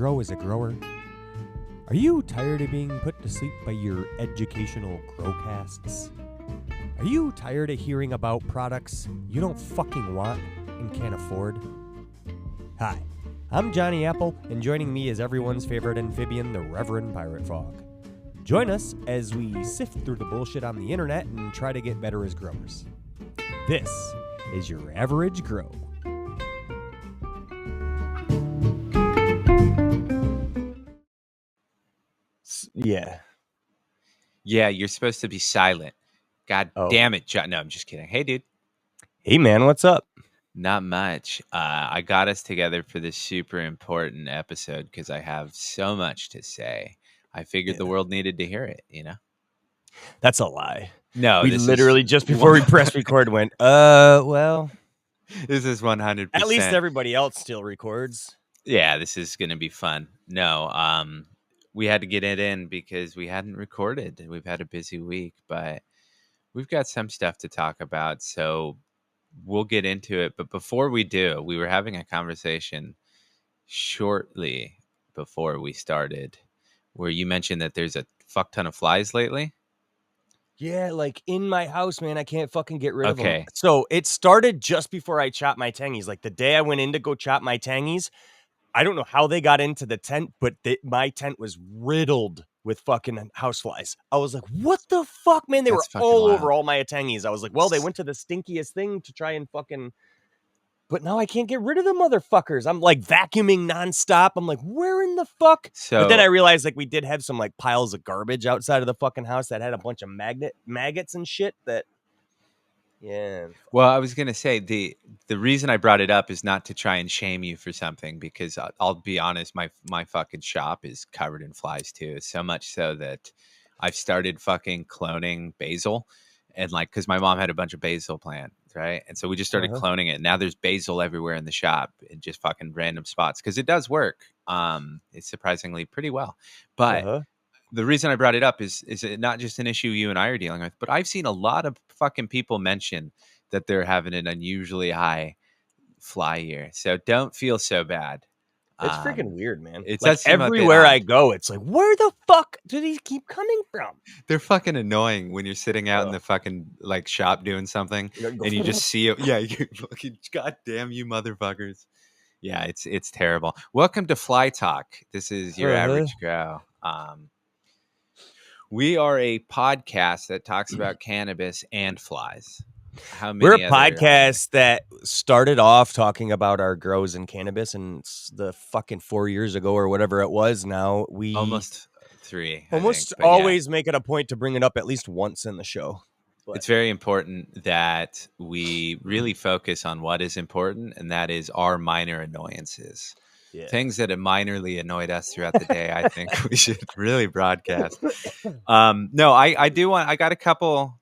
grow as a grower? Are you tired of being put to sleep by your educational growcasts? Are you tired of hearing about products you don't fucking want and can't afford? Hi, I'm Johnny Apple, and joining me is everyone's favorite amphibian, the Reverend Pirate Frog. Join us as we sift through the bullshit on the internet and try to get better as growers. This is your average grow. Yeah. Yeah, you're supposed to be silent. God damn it, John. No, I'm just kidding. Hey, dude. Hey, man, what's up? Not much. I got us together for this super important episode because I have so much to say. I figured the world needed to hear it, you know? That's a lie. No, we literally just before we press record went, well. This is 100%. At least everybody else still records. Yeah, this is going to be fun. No, we had to get it in because we hadn't recorded. We've had a busy week, but we've got some stuff to talk about, so we'll get into it. But before we do, we were having a conversation shortly before we started where you mentioned that there's a fuck ton of flies lately. Yeah, like in my house, man, I can't fucking get rid of them. So it started just before I chopped my tangies. Like the day I went in to go chop my tangies, I don't know how they got into the tent, but my tent was riddled with fucking houseflies. I was like, what the fuck, man? They were all over all my tangies. I was like, well, they went to the stinkiest thing to try and fucking... But now I can't get rid of the motherfuckers. I'm like vacuuming nonstop. I'm like, where in the fuck? But then I realized like we did have some like piles of garbage outside of the fucking house that had a bunch of maggots and shit that... Yeah. Well, I was going to say the reason I brought it up is not to try and shame you for something, because I'll be honest, my fucking shop is covered in flies too. So much so that I've started fucking cloning basil, and like, cause my mom had a bunch of basil plants, right? And so we just started cloning it. Now there's basil everywhere in the shop in just fucking random spots. Cause it does work. It's surprisingly pretty well, but the reason I brought it up is it not just an issue you and I are dealing with, but I've seen a lot of fucking people mention that they're having an unusually high fly year. So don't feel so bad. It's freaking weird, man. It's like everywhere I go, it's like, where the fuck do these keep coming from? They're fucking annoying when you're sitting out in the fucking like shop doing something and you just see it. Yeah, you fucking goddamn you motherfuckers. Yeah, it's terrible. Welcome to Fly Talk. This is your average grow. We are a podcast that talks about cannabis and flies. We're a podcast that started off talking about our grows in cannabis, and the fucking 4 years ago or whatever it was. Now we almost 3, always make it a point to bring it up at least once in the show. But it's very important that we really focus on what is important, and that is our minor annoyances. Yeah. Things that have minorly annoyed us throughout the day. I think we should really broadcast. No, I do want. I got a couple.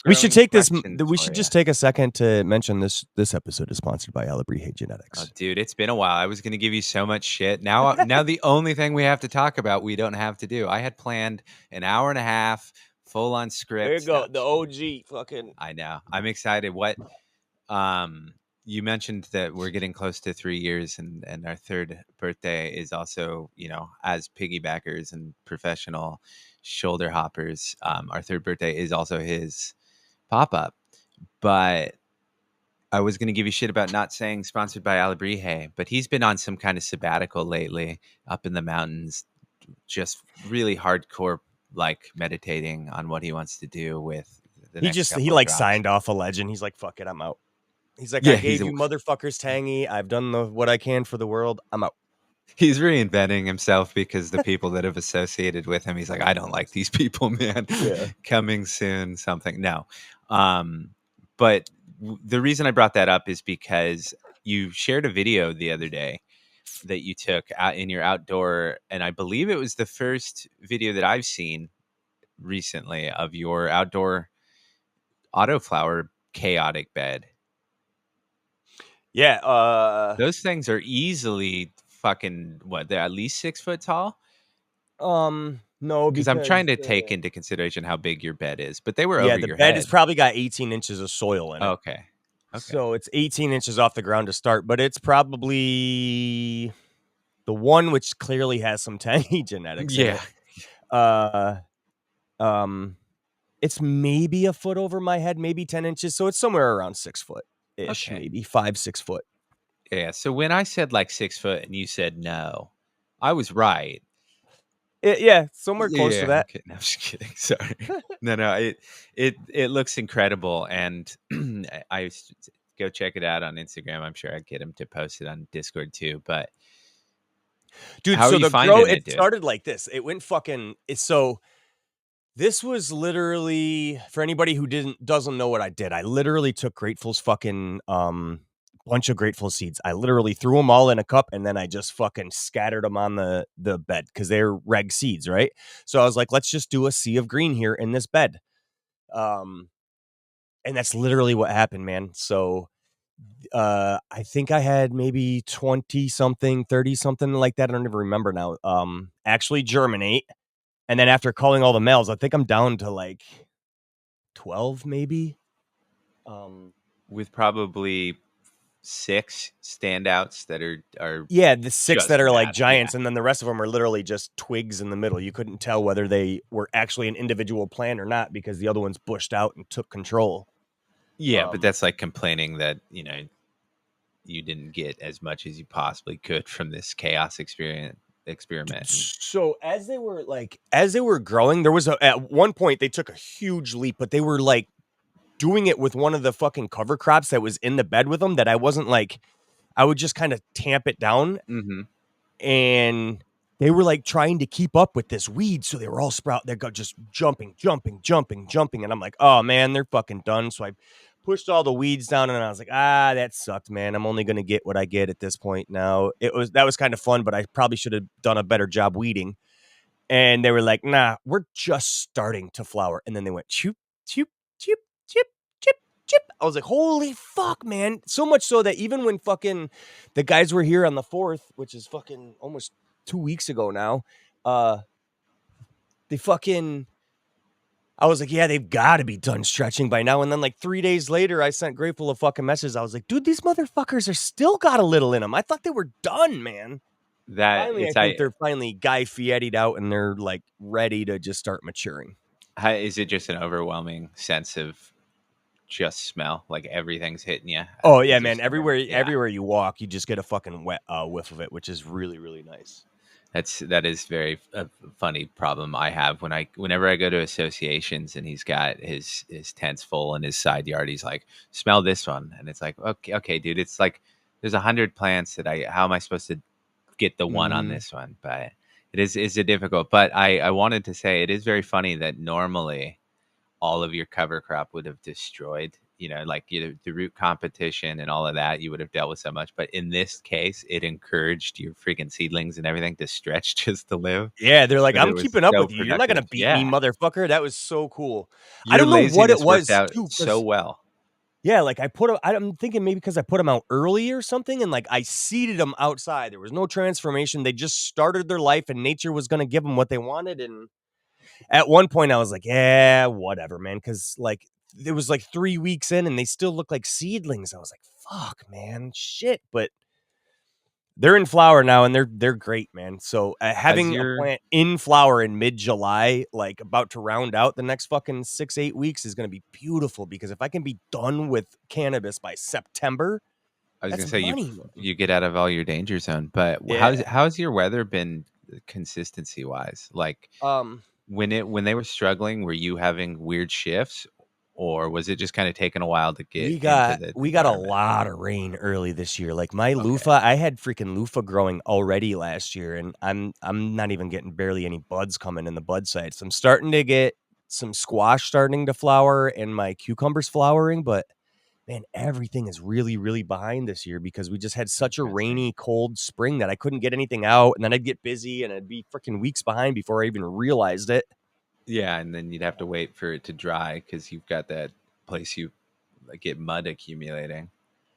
We should take this. We should just take a second to mention this. This episode is sponsored by Alabrije Genetics. Oh, dude, it's been a while. I was going to give you so much shit. Now the only thing we have to talk about, we don't have to do. I had planned an hour and a half, full on script. There you go, the OG fucking. I know. I'm excited. What? You mentioned that we're getting close to 3 years, and our third birthday is also, as piggybackers and professional shoulder hoppers, our third birthday is also his pop-up. But I was going to give you shit about not saying sponsored by Alabrije, but he's been on some kind of sabbatical lately up in the mountains, just really hardcore, like meditating on what he wants to do with the next he like signed off a legend. He's like, fuck it, I'm out. He's like, I gave you motherfuckers tangy. I've done what I can for the world. I'm out. He's reinventing himself because the people that have associated with him, he's like, I don't like these people, man. Yeah. Coming soon, something. No. But the reason I brought that up is because you shared a video the other day that you took out in your outdoor, and I believe it was the first video that I've seen recently of your outdoor autoflower chaotic bed. Yeah, those things are easily fucking they're at least 6 foot tall. No, because I'm trying to take into consideration how big your bed is, but they were over your head. Yeah, the bed has probably got 18 inches of soil in it. Okay. So it's 18 inches off the ground to start, but it's probably The one which clearly has some tangy genetics in Yeah. it, uh, um, it's maybe a foot over my head, maybe 10 inches, so it's somewhere around 6 foot-ish, Okay. maybe 5, 6 foot. Yeah, so when I said, like, 6 foot and you said no, I was right. Yeah, somewhere close to Yeah, that. okay, no, I'm just kidding, sorry. No, no, it looks incredible, and I used to go check it out on Instagram. I'm sure I'd get him to post it on Discord too, but Dude, how are so you the grow finding it, it dude? started like this. It went fucking so this was literally for anybody who doesn't know what I did. I literally took Grateful's fucking bunch of Grateful seeds. I literally threw them all in a cup and then I just fucking scattered them on the bed because they're reg seeds, right? So I was like, let's just do a sea of green here in this bed. Um, and that's literally what happened, man. So I think I had maybe 20 something, 30 something like that. I don't even remember now. Actually germinate. And then after calling all the males, I think I'm down to like 12 maybe. Um With probably 6 standouts that are yeah, the 6 just that are like bad, yeah. giants and then the rest of them are literally just twigs in the middle. You couldn't tell whether they were actually an individual plant or not because the other ones bushed out and took control. Yeah, but Um that's like complaining that, you didn't get as much as you possibly could from this chaos experiment, and so as they were growing, there was at one point they took a huge leap, but they were like doing it with one of the fucking cover crops that was in the bed with them that I wasn't like I would just kind of tamp it down Mhm. and they were like trying to keep up with this weed. So they were all they got just jumping. And I'm like, oh man, they're fucking done. So I pushed all the weeds down and I was like, that sucked, man. I'm only going to get what I get at this point now. That was kind of fun, but I probably should have done a better job weeding. And they were like, nah, we're just starting to flower. And then they went choop, choop, choop, chip, chip, chip. I was like, holy fuck, man. So much so that even when fucking the guys were here on the 4th, which is fucking almost 2 weeks ago now, uh, they fucking I was like, yeah, they've got to be done stretching by now. And then like 3 days later, I sent Grateful a fucking message. I was like, dude, these motherfuckers are still got a little in them. I thought they were done, man. that Finally, I it's think I they're finally Guy Fieri'd out and they're like ready to just start maturing. how is it just an overwhelming sense of just smell, like everything's hitting you? Oh yeah, Is there man. something? Yeah. Everywhere you walk, you just get a fucking wet whiff of it, which is really, really nice. That is very a funny problem I have whenever I go to associations and he's got his tents full in his side yard. He's like, smell this one, and it's like, okay, dude. It's like there's 100 plants that I. How am I supposed to get the one on Mhm. this one? But is it difficult. But I wanted to say it is very funny that normally all of your cover crop would have destroyed, like the root competition and all of that, you would have dealt with so much. But in this case, it encouraged your freaking seedlings and everything to stretch just to live. Yeah, they're like, But it "I'm was keeping up so with you. You're not gonna productive. beat me, Yeah. motherfucker." That was so cool. I Your don't know what it laziness worked was out too, so because well. yeah, like I'm thinking maybe because I put them out early or something, and like I seeded them outside. There was no transformation. They just started their life, and nature was gonna give them what they wanted. And at one point, I was like, "Yeah, whatever, man," because like it was like 3 weeks in, and they still look like seedlings. I was like, "Fuck, man, shit." But they're in flower now, and they're great, man. So, Has having a your plant in flower in mid-July, like, about to round out the next fucking 6, 8 weeks is gonna be beautiful because if I can be done with cannabis by September, I was that's gonna say money, man. you get out of all your danger zone, but Yeah. how's your weather been consistency wise? Like Um, when they were struggling, were you having weird shifts, or was it just kind of taking a while to get into the we got a environment? lot of rain early this year. Like, my Okay, loofah I had freaking loofah growing already last year, and I'm not even getting barely any buds coming in the bud sites. I'm starting to get some squash starting to flower and my cucumbers flowering, but man, everything is really, really behind this year because we just had such a interesting. rainy, cold spring that I couldn't get anything out, and then I'd get busy and I'd be freaking weeks behind before I even realized it. Yeah, and then you'd have to wait for it to dry because you've got that place you like get mud accumulating.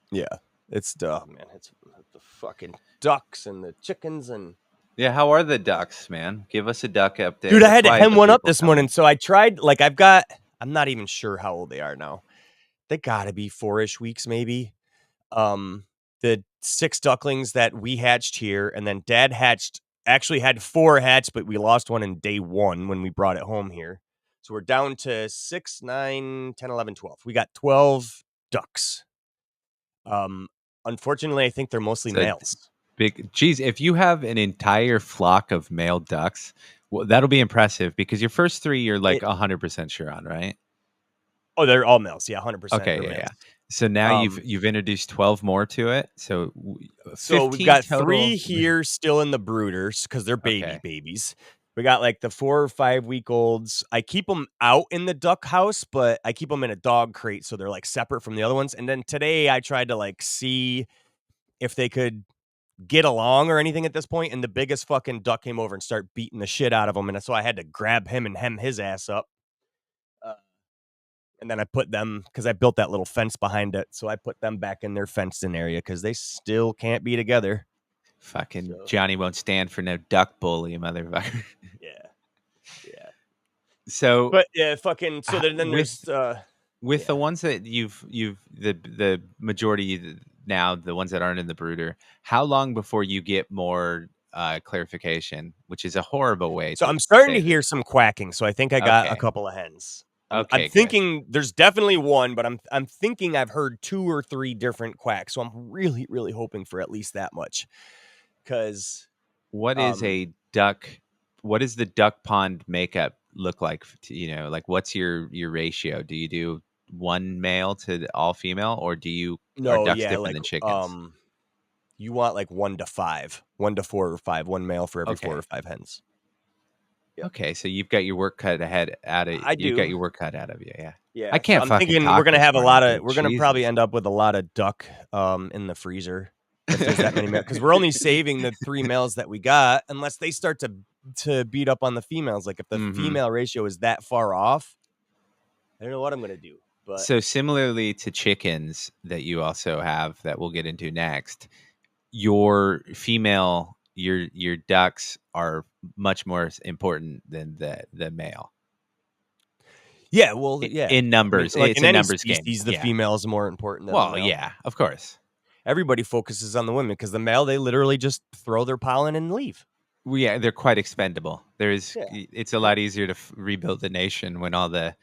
Yeah, it's man, it's the fucking ducks and the chickens and Yeah, how are the ducks, man? Give us a duck update. dude, I That's had to why hem the one up people this come morning, in. so I tried. I'm not even sure how old they are now. They gotta be 4-ish weeks, maybe. Um, the 6 ducklings that we hatched here, and then Dad actually had 4 hatched, but we lost one in day 1 when we brought it home here. So we're down to 6, 9, 10, 11, 12. We got 12 ducks. Um, unfortunately, I think they're mostly So males. big. Geez, if you have an entire flock of male ducks, well, that'll be impressive because your first 3 you're like It 100% sure on, right? Oh, they're all males. Yeah, 100% they're Okay, yeah, males. yeah. So now Um, you've introduced 12 more to it. So so we've 15 got 3 total. here still in the brooders because they're Okay. babies. We got like the 4 or 5 week olds. I keep them out in the duck house, but I keep them in a dog crate so they're like separate from the other ones. And then today I tried to like see if they could get along or anything at this point, and the biggest fucking duck came over and started beating the shit out of him, and so I had to grab him and hem his ass up. Uh, and then I put them because I built that little fence behind it, so I put them back in their fenced-in area because they still can't be together. Fucking So Johnny won't stand for no duck bully, motherfucker. yeah, yeah. So But yeah, fucking. So then with there's with the yeah. ones that you've the majority now, the ones that aren't in the brooder, how long before you get more clarification, which is a horrible way So to I'm starting say to hear this. some quacking. So I think I got a Okay. couple of hens. I'm Okay, good. thinking there's definitely one, but I'm thinking I've heard 2 or 3 different quacks. So I'm really hoping for at least that much. Because What is um a duck? What does the duck pond makeup look like? Like what's your ratio? Do you do one male to all female, or are no, ducks yeah, different like than chickens? you want like 1 to 5, 1 to 4 or 5, one male for every 4 or Okay. 5 hens. Yep. Okay, so you've got your work cut ahead out of I you got do. your work cut out of you, yeah. I Yeah. So can't I'm fucking thinking we're talk gonna this have morning, dude. we're gonna probably Jesus. end up with a lot of duck in the freezer if there's that many males. Because we're only saving the 3 males that we got unless they start to beat up on the females. Like if the Mhm. female ratio is that far off, I don't know what I'm gonna do. But So similarly to chickens that you also have that we'll get into next, your ducks are much more important than the male. yeah, well, I yeah. In I mean, numbers, like it's in a any numbers game, species, the yeah. female is more important than the Well, male. yeah, of course. Everybody focuses on the women because the male, they literally just throw their pollen and leave. Well, yeah, they're quite expendable. Yeah. It's a Yep. lot easier to rebuild the nation when all the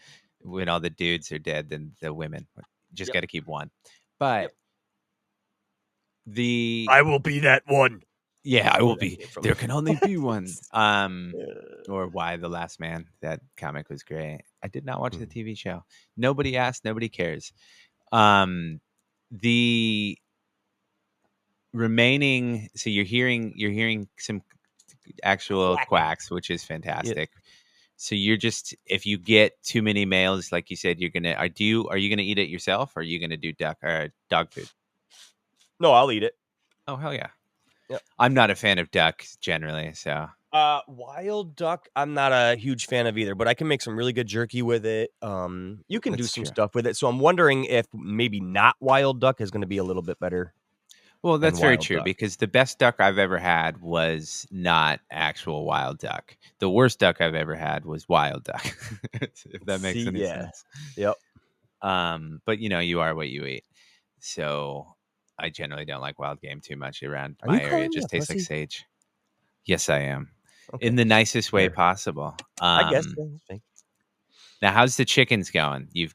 dudes are dead than the women. Just Yep. got to keep one. But Yep. the I will be that one. yeah, I That's will where that be. came from. There can only be one. Uh, Or Why the Last Man. That comic was great. I did not watch the hmm. TV show. Nobody asked. Nobody cares. Um, the remaining. So you're hearing some actual Quacking. quacks, which is Yeah. fantastic. So you're just if you get too many males, like you said, you're gonna are you gonna eat it yourself or are you gonna do duck or dog food? No, I'll eat it. Oh hell yeah. Yep. I'm not a fan of duck generally, so Wild duck, I'm not a huge fan of either, but I can make some really good jerky with it. You can do that's some true. stuff with it. So I'm wondering if maybe not wild duck is going to be a little bit better Well, than that's very wild true duck. because the best duck I've ever had was not actual wild duck. The worst duck I've ever had was wild duck, if that makes See, any yeah. sense. Yep. But you are what you eat. So I generally don't like wild game too much around Are you my area. It calling me just a tastes like pussy? sage. Yes, I am. In Okay. the nicest way Fair. possible. I guess. Yeah, that's fine. Now how's the chickens going? You've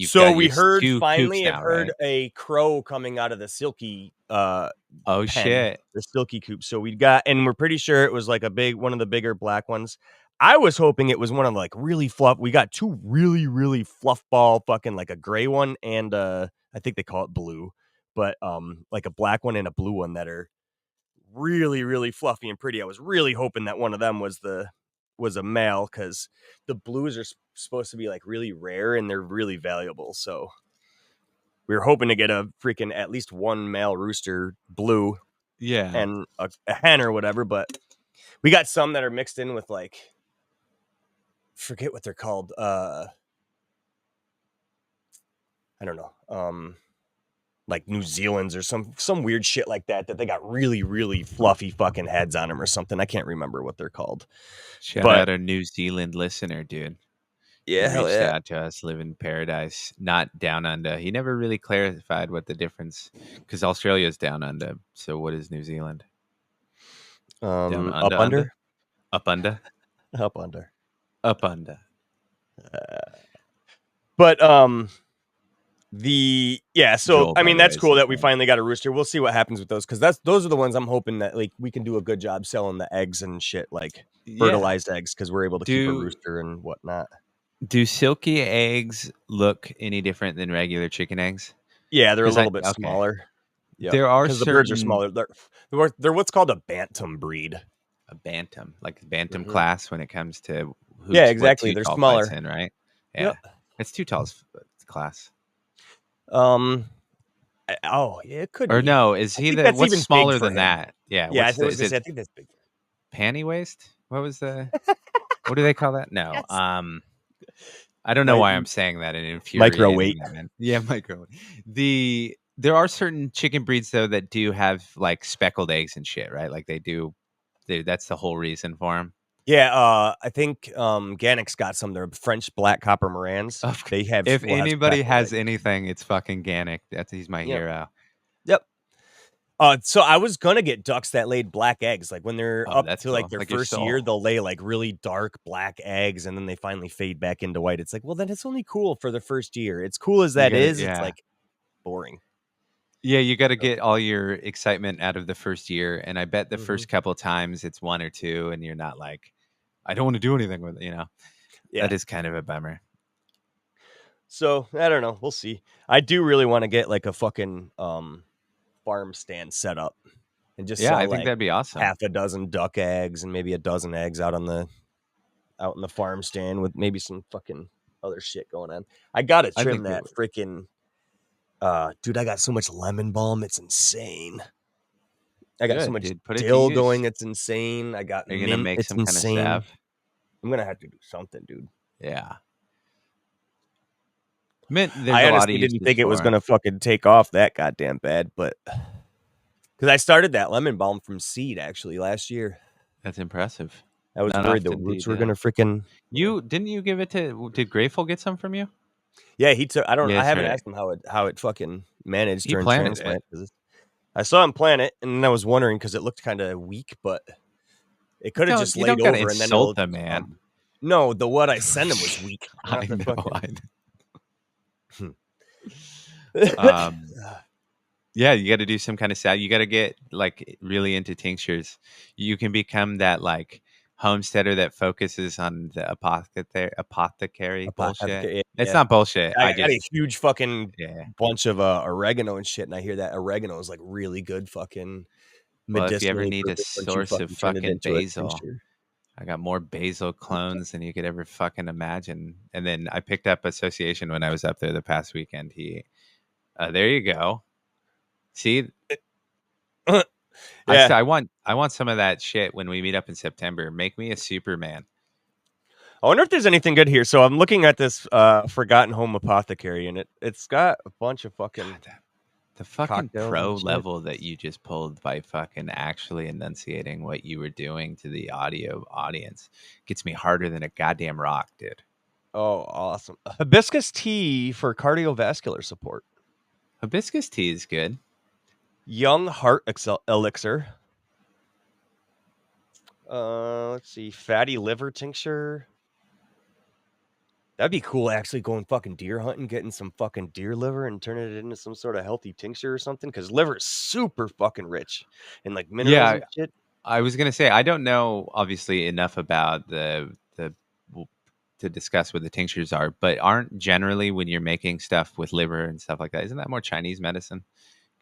So got we your heard 2 coops finally have now, heard right? a crow coming out of the silky Oh pen, shit. the silky coop. So we got, and we're pretty sure it was like one of the bigger black ones. I was hoping it was one of like really fluff. We got 2 really fluff ball fucking like a gray one and I think they call it blue, but like a black one and a blue one that are really fluffy and pretty. I was really hoping that one of them was a male because the blues are supposed to be like really rare and they're really valuable. So we were hoping to get a freaking at least one male rooster blue Yeah. and a hen or whatever, but we got some that are mixed in with like forget what they're called. I don't know. Like New Zealand's or some weird shit like that they got really fluffy fucking heads on them or something. I can't remember what they're called. Shout But out our New Zealand listener, dude. He Yeah, hell reached yeah. out to us, live in paradise, not down under. He never really clarified what the difference, because Australia is down under. So what is New Zealand? Down Up under, under, under, up under, up under. up under. But so Joel, I by mean the way, that's is cool his that we name. finally got a rooster. We'll see what happens with those because those are the ones I'm hoping that like we can do a good job selling the eggs and shit, like Yeah. fertilized eggs, because we're able to keep a Do rooster and whatnot. do silky eggs look any different than regular chicken eggs? Yeah, they're a Because little bit okay, smaller. Yep, there are because the birds are certain smaller. They're what's called a bantam breed. a bantam, like a bantam Hmm. class when it comes to Yeah, what exactly. too They're tall fights smaller. in, right? Yep. Yeah, it's too tall's class. Um. Oh, yeah, it could Or be. no, is I he think the that's what's even big smaller for than him. that? Yeah, Yeah, what's I the was is gonna say it I think that's big. panty waist? What was the what do they For call that? No. Yes. I don't know My why I'm saying that and micro weight. infuriating that man. Yeah, micro. There are certain chicken breeds though that do have like speckled eggs and shit, right? Like that's the whole reason for them. Yeah, I think Gannick's got some. They're French black copper Morans. They If will have anybody speckled has eggs. anything, it's fucking Gannick. He's my Yep. hero. Yep. So I was gonna get ducks that laid black eggs. Like when they're Oh, up that's to like cool. their Like your first year, soul. they'll lay like really dark black eggs and then they finally fade back into white. It's like, well, then it's only cool for the first year. It's cool as You that gotta is, it's yeah. like boring. Yeah, you gotta get all your excitement out of the first year. And I bet the Hmm. first couple times it's one or two and you're not like, I don't want to do anything with it, you know. Yeah. That is kind of a bummer. So I don't know. We'll see. I do really want to get like a fucking farm stand set up and just Yeah, I sell think like that'd be awesome. half a dozen duck eggs and maybe a dozen eggs out in the farm stand with maybe some fucking other shit going on. I gotta I trim think it that would. freaking dude, I got so much lemon balm, it's insane. I got so Good, much dude. Put it to dill use. going, it's insane. I got Are you gonna mint, make it's some kind of insane. salve? I'm gonna have to do something, dude. Yeah. Mint, there's I a lot of honestly didn't uses think it was for. gonna fucking take off that goddamn bad, but because I started that lemon balm from seed actually last year. That's impressive. I was Not worried the often do you roots were do. gonna freaking You didn't you give it to did Grateful get some from you? yeah, he took Yeah, I that's haven't right. asked him how it fucking managed He during planted it. transplant 'cause I saw him plant it, and I was wondering because it looked kinda weak, but it coulda just You laid don't gotta over and then insult it'll, the man. no, the what I sent him was weak, I not the know. fucking Um, yeah, you gotta do some kind of salve. You gotta get like really into tinctures. You can become that like homesteader that focuses on the apothecary bullshit. yeah, It's yeah. not bullshit. I got a huge fucking Yeah. bunch of, oregano and shit, and I hear that oregano is, like, really good fucking Well, if you ever medicinally need a proven once you source of fucking turn it fucking into a basil, tincture. I got more basil clones than you could ever fucking imagine. And then I picked up Association when I was up there the past weekend. There you go. See, Yeah. I want some of that shit when we meet up in September. Make me a Superman. I wonder if there's anything good here. So I'm looking at this, Forgotten Home Apothecary, and it's got a bunch of fucking God, the fucking cocktails pro and shit. level that you just pulled by fucking actually enunciating what you were doing to the audio audience gets me harder than a goddamn rock, dude. Oh, awesome. Hibiscus tea for cardiovascular support. Hibiscus tea is good. Young heart elixir. Let's see. Fatty liver tincture. That'd be cool actually going fucking deer hunting, getting some fucking deer liver and turning it into some sort of healthy tincture or something. Cause liver is super fucking rich in like minerals Yeah, and shit. I was gonna say I don't know obviously enough about the to discuss what the tinctures are, but aren't generally when you're making stuff with liver and stuff like that, isn't that more Chinese medicine?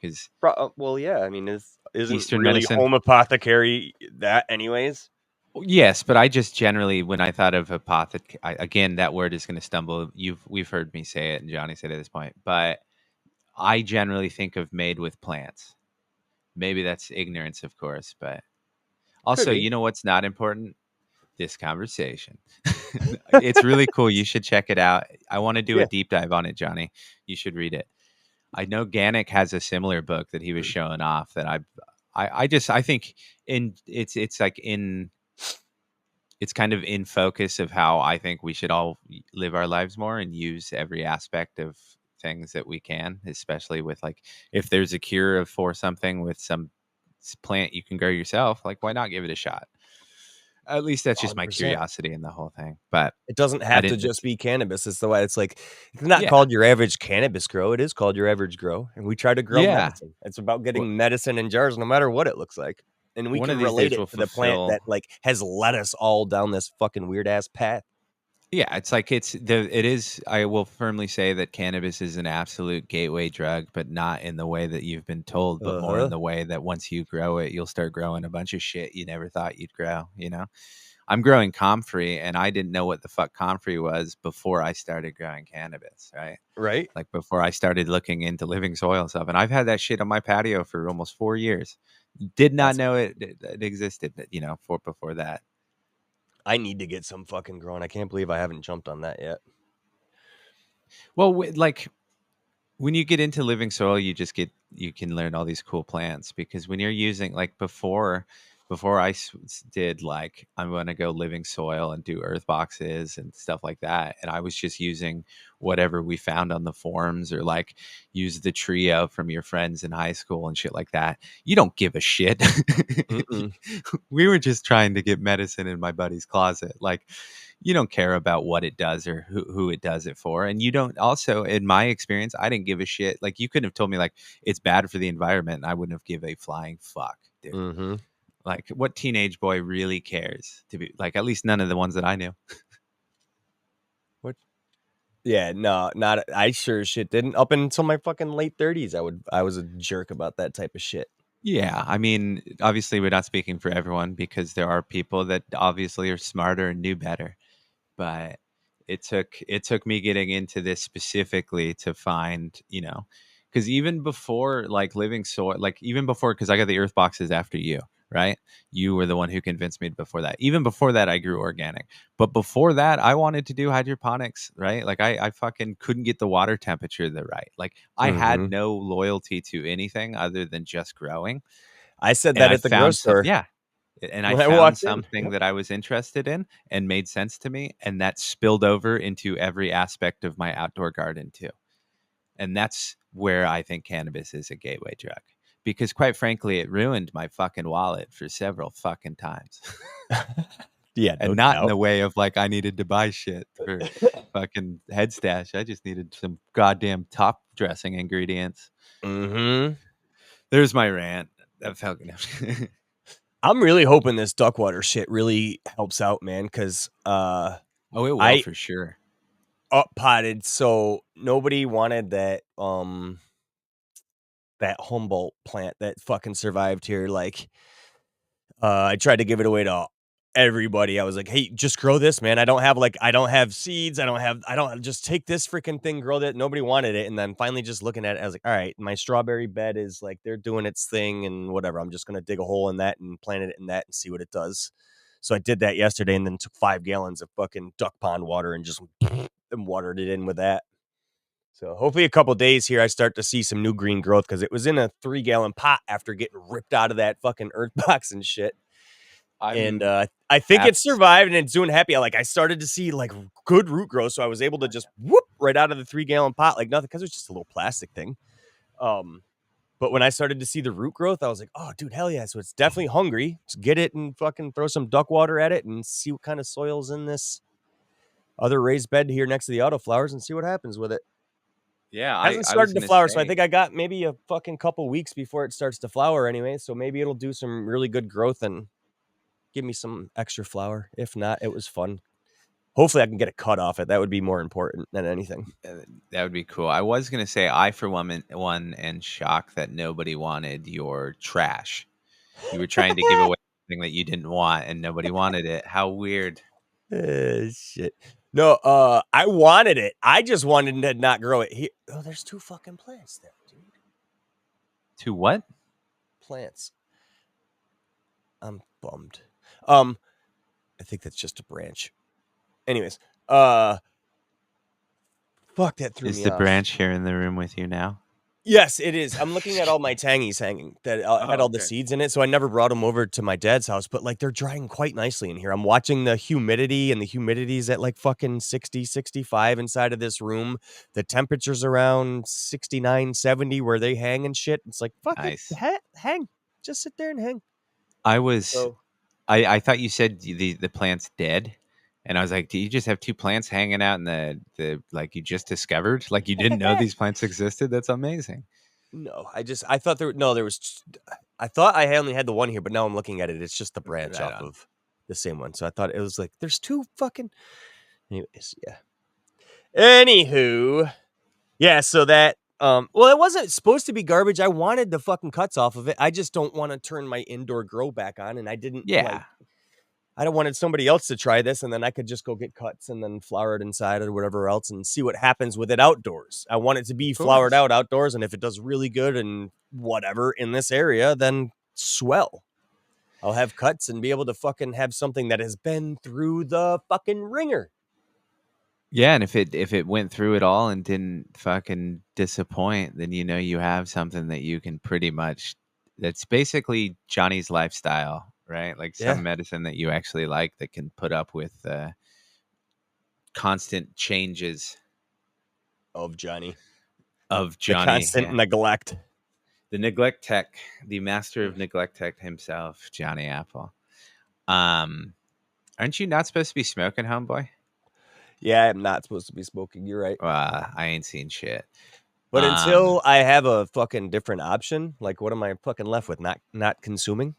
Because Well, yeah. I mean, isn't Eastern really medicine. home apothecary that anyways? Yes, but I just generally when I thought of apothec again that word is going to stumble. We've heard me say it and Johnny said it at this point, but I generally think of made with plants. Maybe that's ignorance, of course, but Could also, be. you know what's not important? This conversation. It's really cool. You should check it out. I want to do a Yeah. deep dive on it, Johnny. You should read it. I know Gannick has a similar book that he was showing off that I think in it's like it's kind of in focus of how I think we should all live our lives more and use every aspect of things that we can, especially with like if there's a cure for something with some plant you can grow yourself, like why not give it a shot? At least that's just my 100%. curiosity in the whole thing. But It doesn't I have to didn't. just be cannabis. It's the way it's like it's not Yeah, called your average cannabis grow. It is called your average grow, and we try to grow yeah. medicine. It's about Wh- getting medicine in jars no matter what it looks like. And we One can of these relate days it we'll to the plant fulfill. that, like, has led us all down this fucking weird ass path. Yeah, it's like it is. I will firmly say that cannabis is an absolute gateway drug, but not in the way that you've been told, but more in Uh-huh. the way that once you grow it, you'll start growing a bunch of shit you never thought you'd grow. I'm growing comfrey, and I didn't know what the fuck comfrey was before I started growing cannabis, right? Right? Like before I started looking into living soil stuff, and I've had that shit on my patio for almost 4 years. Did not That's know it existed, but for before that. I need to get some fucking growing. I can't believe I haven't jumped on that yet. Well, like when you get into living soil, you can learn all these cool plants because when you're using like before did like I'm going to go living soil and do earth boxes and stuff like that, and I was just using whatever we found on the forums or like use the trio from your friends in high school and shit like that. You don't give a shit. Mm-mm. We were just trying to get medicine in my buddy's closet. Like, you don't care about what it does or who it does it for. And you don't also, in my experience, I didn't give a shit. Like, you couldn't have told me, like, it's bad for the environment. And I wouldn't have give a flying fuck, dude. Mhm. Like, what teenage boy really cares to be like, at least none of the ones that I knew. What? Yeah, no, not I sure as shit didn't. Up until my fucking late 30s, I was a jerk about that type of shit. Yeah, I mean, obviously, we're not speaking for everyone because there are people that obviously are smarter and knew better. But it took me getting into this specifically to find, because even before like living soil, like even before, because I got the earth boxes after you, right? You were the one who convinced me before that. Even before that, I grew organic. But before that, I wanted to do hydroponics, right? Like I fucking couldn't get the water temperature the right. Like I had Mhm. no loyalty to anything other than just growing. I said And that I at the grocery found some, store yeah, and I when I found walked in. something Yep. that I was interested in and made sense to me, and that spilled over into every aspect of my outdoor garden too. And that's where I think cannabis is a gateway drug. Because quite frankly, it ruined my fucking wallet for several fucking times. Yeah, And no not in doubt. the way of like I needed to buy shit for fucking head stash. I just needed some goddamn top dressing ingredients. Mhm. There's my rant. That felt I'm really hoping this duckwater shit really helps out, man, because Oh, it will I for sure. up potted, so nobody wanted that Humboldt plant that fucking survived here, like, I tried to give it away to everybody. I was like, "Hey, just grow this, man. I don't have seeds. I don't just take this freaking thing, grow that." Nobody wanted it. And then finally just looking at it, I was like, "All right, my strawberry bed is like they're doing its thing and whatever. I'm just gonna dig a hole in that and plant it in that and see what it does." So I did that yesterday and then took 5 gallons of fucking duck pond water and just and watered it in with that. So hopefully a couple days here I start to see some new green growth because it was in a 3 gallon pot after getting ripped out of that fucking earth box and shit. And, I'm I think it abs survived and it's doing happy. I started to see, like, good root growth, so I was able to just whoop right out of the 3 gallon pot like nothing because it was just a little plastic thing. Um, but when I started to see the root growth, I was like, "Oh, dude, hell yeah." So it's definitely hungry. Just get it and fucking throw some duck water at it and see what kind of soil's in this other raised bed here next to the autoflowers and see what happens with it. Yeah, Hasn't I was started to gonna flower, so I say, think I got maybe a fucking couple weeks before it starts to flower anyway, so maybe it'll do some really good growth and give me some extra flower. If not, it was fun. Hopefully, I can get a cut off it. That would be more important than anything. that would be cool. I was gonna say, I for one and shocked that nobody wanted your trash. You were trying to give away something that you didn't want, and nobody wanted it. How weird. Shit. No, I wanted it. I just wanted to not grow it here. Oh, there's 2 fucking plants there, dude. To what? Plants. I'm bummed. Um, I think that's just a branch. Anyways, uh, fuck, that threw Is me the off. branch here in the room with you now? Yes, it is. I'm looking at all my tangies hanging that had Oh, all the okay. seeds in it, so I never brought them over to my dad's house, but, like, they're drying quite nicely in here. I'm watching the humidity, and the humidity's at, like, fucking 60, 65 inside of this room. The temperature's around 69, 70 where they hang and shit. It's like, "Fucking Nice. hang. Just sit there and hang." I was So I thought you said the plant's dead, and I was like, "Do you just have 2 plants hanging out in the like, you just discovered? Like, you didn't know these plants existed? That's amazing." no, I thought there was I thought I only had the one here, but now I'm looking at it, it's just the branch Right off on. of the same one. So I thought it was like, there's 2 fucking anyways, yeah. Anywho, yeah, so that, well, it wasn't supposed to be garbage. I wanted the fucking cuts off of it. I just don't wanna turn my indoor grow back on, and I didn't, like Yeah, I don't wanted somebody else to try this, and then I could just go get cuts and then flower it inside or whatever else and see what happens with it outdoors. I want it to of be flowered course. out outdoors, and if it does really good and whatever in this area, then swell. I'll have cuts and be able to fucking have something that has been through the fucking ringer. Yeah, and if it went through it all and didn't fucking disappoint, then you know you have something that you can pretty much that's basically Johnny's lifestyle, right? Like some Yeah, medicine that you actually like that can put up with, constant changes of Johnny. of The Johnny, constant yeah. neglect. The neglect tech, the master of neglect tech himself, Johnny Apple. Um, aren't you not supposed to be smoking, homeboy? Yeah, I'm not supposed to be smoking, you're right. I ain't seen shit. But Um, until I have a fucking different option, like, what am I fucking left with? Not consuming?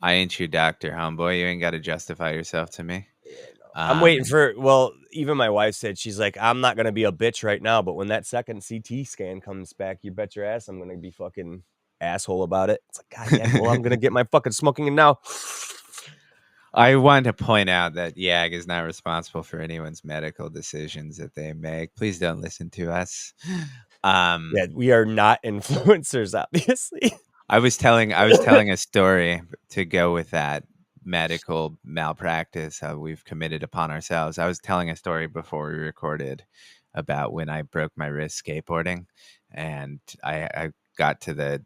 I ain't your doctor, homeboy. You ain't got to justify yourself to me. Yeah, no. I'm waiting Um, for well, even my wife said, she's like, "I'm not gonna be a bitch right now, but when that second CT scan comes back, you bet your ass I'm gonna be fucking asshole about it." It's like, "God damn it, well, I'm gonna get my fucking smoking in now." I want to point out that YAG is not responsible for anyone's medical decisions that they make. Please don't listen to us. Um, Yeah, we are not influencers, obviously. I was telling a story to go with that medical malpractice we've committed upon ourselves. I was telling a story before we recorded about when I broke my wrist skateboarding, and I got to the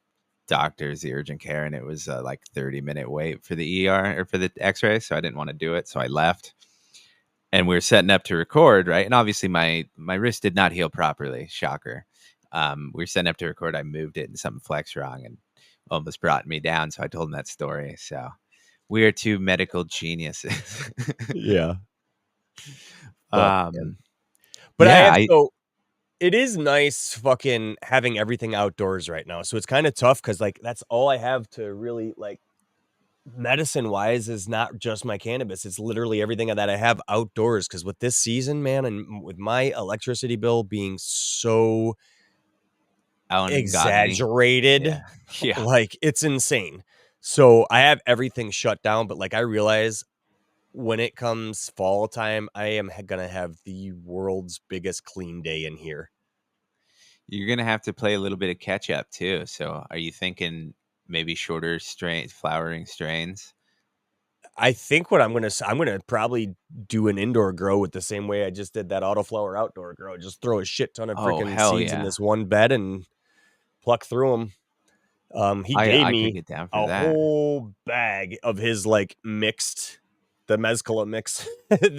doctor's, the urgent care, and it was like 30-minute wait for the ER or for the X-ray, so I didn't want to do it, so I left. And we were setting up to record, right? And obviously my wrist did not heal properly. Shocker. We were setting up to record. I moved it and something flexed wrong and almost brought me down. So I told him that story. So we are two medical geniuses. Yeah. Fuck, man. um, But I yeah, have so it is nice fucking having everything outdoors right now. So it's kinda tough because like, that's all I have to really, like, medicine wise is not just my cannabis. It's literally everything that I have outdoors. Cause with this season, man, and with my electricity bill being so ungotten me. exaggerated, Yeah, yeah. like it's insane. So I have everything shut down, but like I realize when it comes fall time, I am gonna have the world's biggest clean day in here. You're gonna have to play a little bit of catch up too. So are you thinking maybe shorter flowering strains? I think what I'm gonna probably do an indoor grow with the same way I just did that autoflower outdoor grow. Just throw a shit ton of Oh freaking hell seeds in yeah! this one bed and pluck through them. He I gave I could me get down for a that. whole bag of his like mixed, the mezcala mix,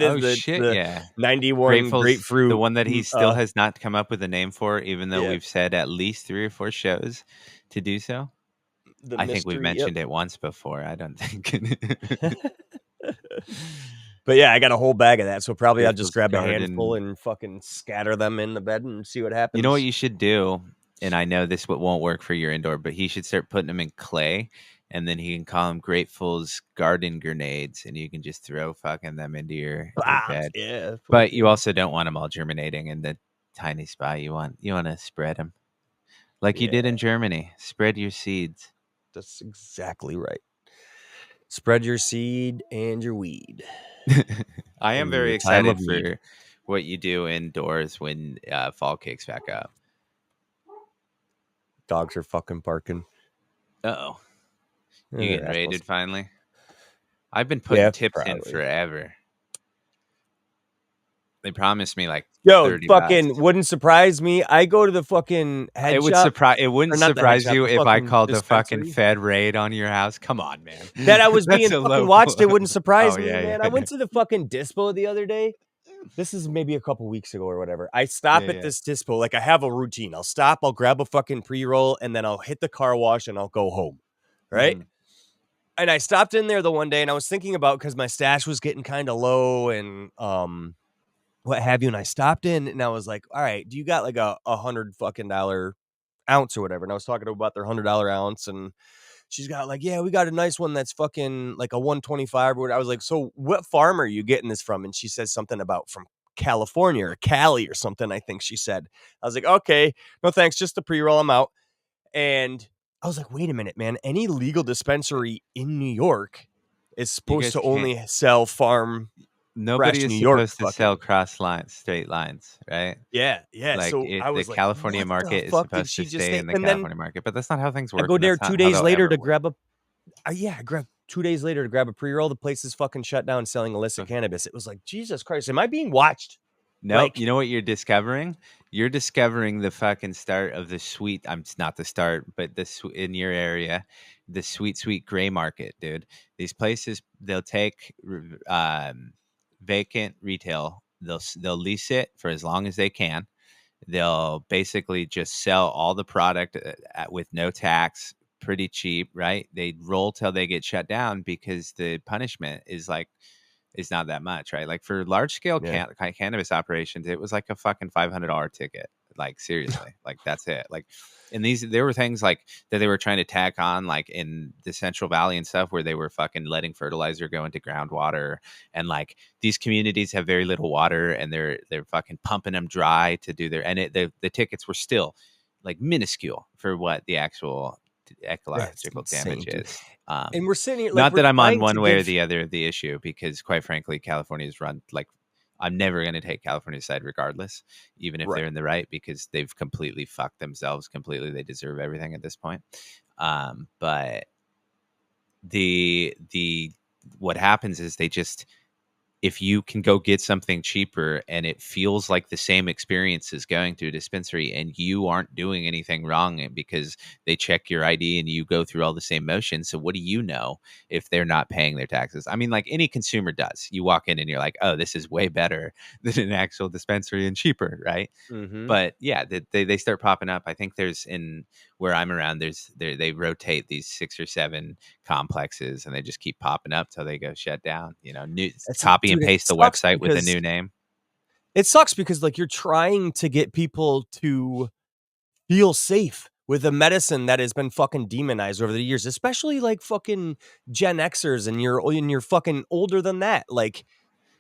Oh shit, the yeah. 91 Grateful's the grapefruit. one that he still has not come up with a name for, even though Yeah, we've said at least 3 or 4 shows to do so. the I think we've mystery. Yep. mentioned it once before, I don't think. But yeah, I got a whole bag of that. So probably I'll just Grateful's grab a handful garden. and fucking scatter them in the bed and see what You know what happens. you should do? And I know this won't work for your indoor, but he should start putting them in clay, and then he can call them Grateful's garden grenades, and you can just throw fucking them into your Bombs. bed. Yeah. Fuck But you yeah. also don't want them all germinating in the tiny spot. You wanna spread them. Like you did Yeah. in Germany. Spread your seeds. That's exactly right. Spread your seed and your weed I am in very your time excited of need. for what you do indoors when fall kicks back up. Dogs are fucking barking. Uh-oh. You They're getting assholes. raided finally? I've been putting Yeah, tips in probably. forever. They promised me like Yo, 30 bucks. fucking wouldn't surprise me. I go to the fucking head shop It or wouldn't not the head surprise shop, you the if I fucking called the fucking dispensary Fed raid on your house. Come on, man. that I was That's being a fucking low watched. blow. It wouldn't Oh surprise me, yeah, man. I yeah. went to the fucking dispo the other day. This is maybe a couple weeks ago or whatever. I Yeah, stop at yeah. this dispo. Like I have a routine. I'll stop, I'll grab a fucking pre-roll, and then I'll hit the car wash and I'll go home. Right. Mhm. And I stopped in there the one day and I was thinking about because my stash was getting kind of low and what have you. And I stopped in and I was like, all right, do you got like a $100 fucking dollar ounce or whatever? And I was talking to her about their $100 ounce and she's got like, yeah, we got a nice one that's fucking like a 125 or what. I was like, so what farm are you getting this from? And she says something about from California or Cali or something, I think she said. I was like, okay, no thanks, just the pre-roll, I'm out. And I was like, wait a minute, man. Any legal dispensary in New York is You supposed guys to can't. only sell farm Nobody fresh is New York supposed to sell fucking. cross lines, straight lines, right? Yeah, yeah. Like So I the was like, California what the market is fuck did supposed to she just stay say? in the And then California market, but that's not how things I work, go and there that's two not how days they'll later ever to work. grab a yeah, I grabbed 2 days later to grab a pre-roll. The place is fucking shut down selling illicit Okay. cannabis. It was like, Jesus Christ, am I being watched? Nope. Like, You know what you're discovering? You're discovering the fucking start of the sweet. It's not the start, but in your area, the sweet, sweet gray market, dude. These places they'll take vacant retail. They'll lease it for as long as they can. They'll basically just sell all the product with no tax, pretty cheap, right? They roll till they get shut down because the punishment is not that much, right? Like for large scale yeah, cannabis operations, it was like a fucking $500 ticket. Like seriously, like that's it. Like, and there were things like that they were trying to tack on, like in the Central Valley and stuff, where they were fucking letting fertilizer go into groundwater, and like these communities have very little water, and they're fucking pumping them dry to do their, and the tickets were still like minuscule for what the actual that's ecological damage insane, dude. is. And we're sitting here, like, Not we're that I'm on trying to one way or give. the other of the issue, because quite frankly, California is run like, I'm never going to take California's side regardless, even if they're Right. in the right, because they've completely fucked themselves completely. They deserve everything at this point. But the what happens is they just, if you can go get something cheaper and it feels like the same experience as going to a dispensary, and you aren't doing anything wrong because they check your ID and you go through all the same motions. So what do you know if they're not paying their taxes? I mean, like any consumer does. You walk in and you're like, oh, this is way better than an actual dispensary and cheaper, right? Mm-hmm. But yeah, they start popping up. I think there's, in where I'm around, they rotate these 6 or 7 complexes, and they just keep popping up till they go shut down. New, It's copy and dude, it paste the sucks website with a because new name. like you're trying to get people to feel safe with a medicine that has been fucking demonized over the years, especially like fucking Gen Xers and you're fucking older than that. Like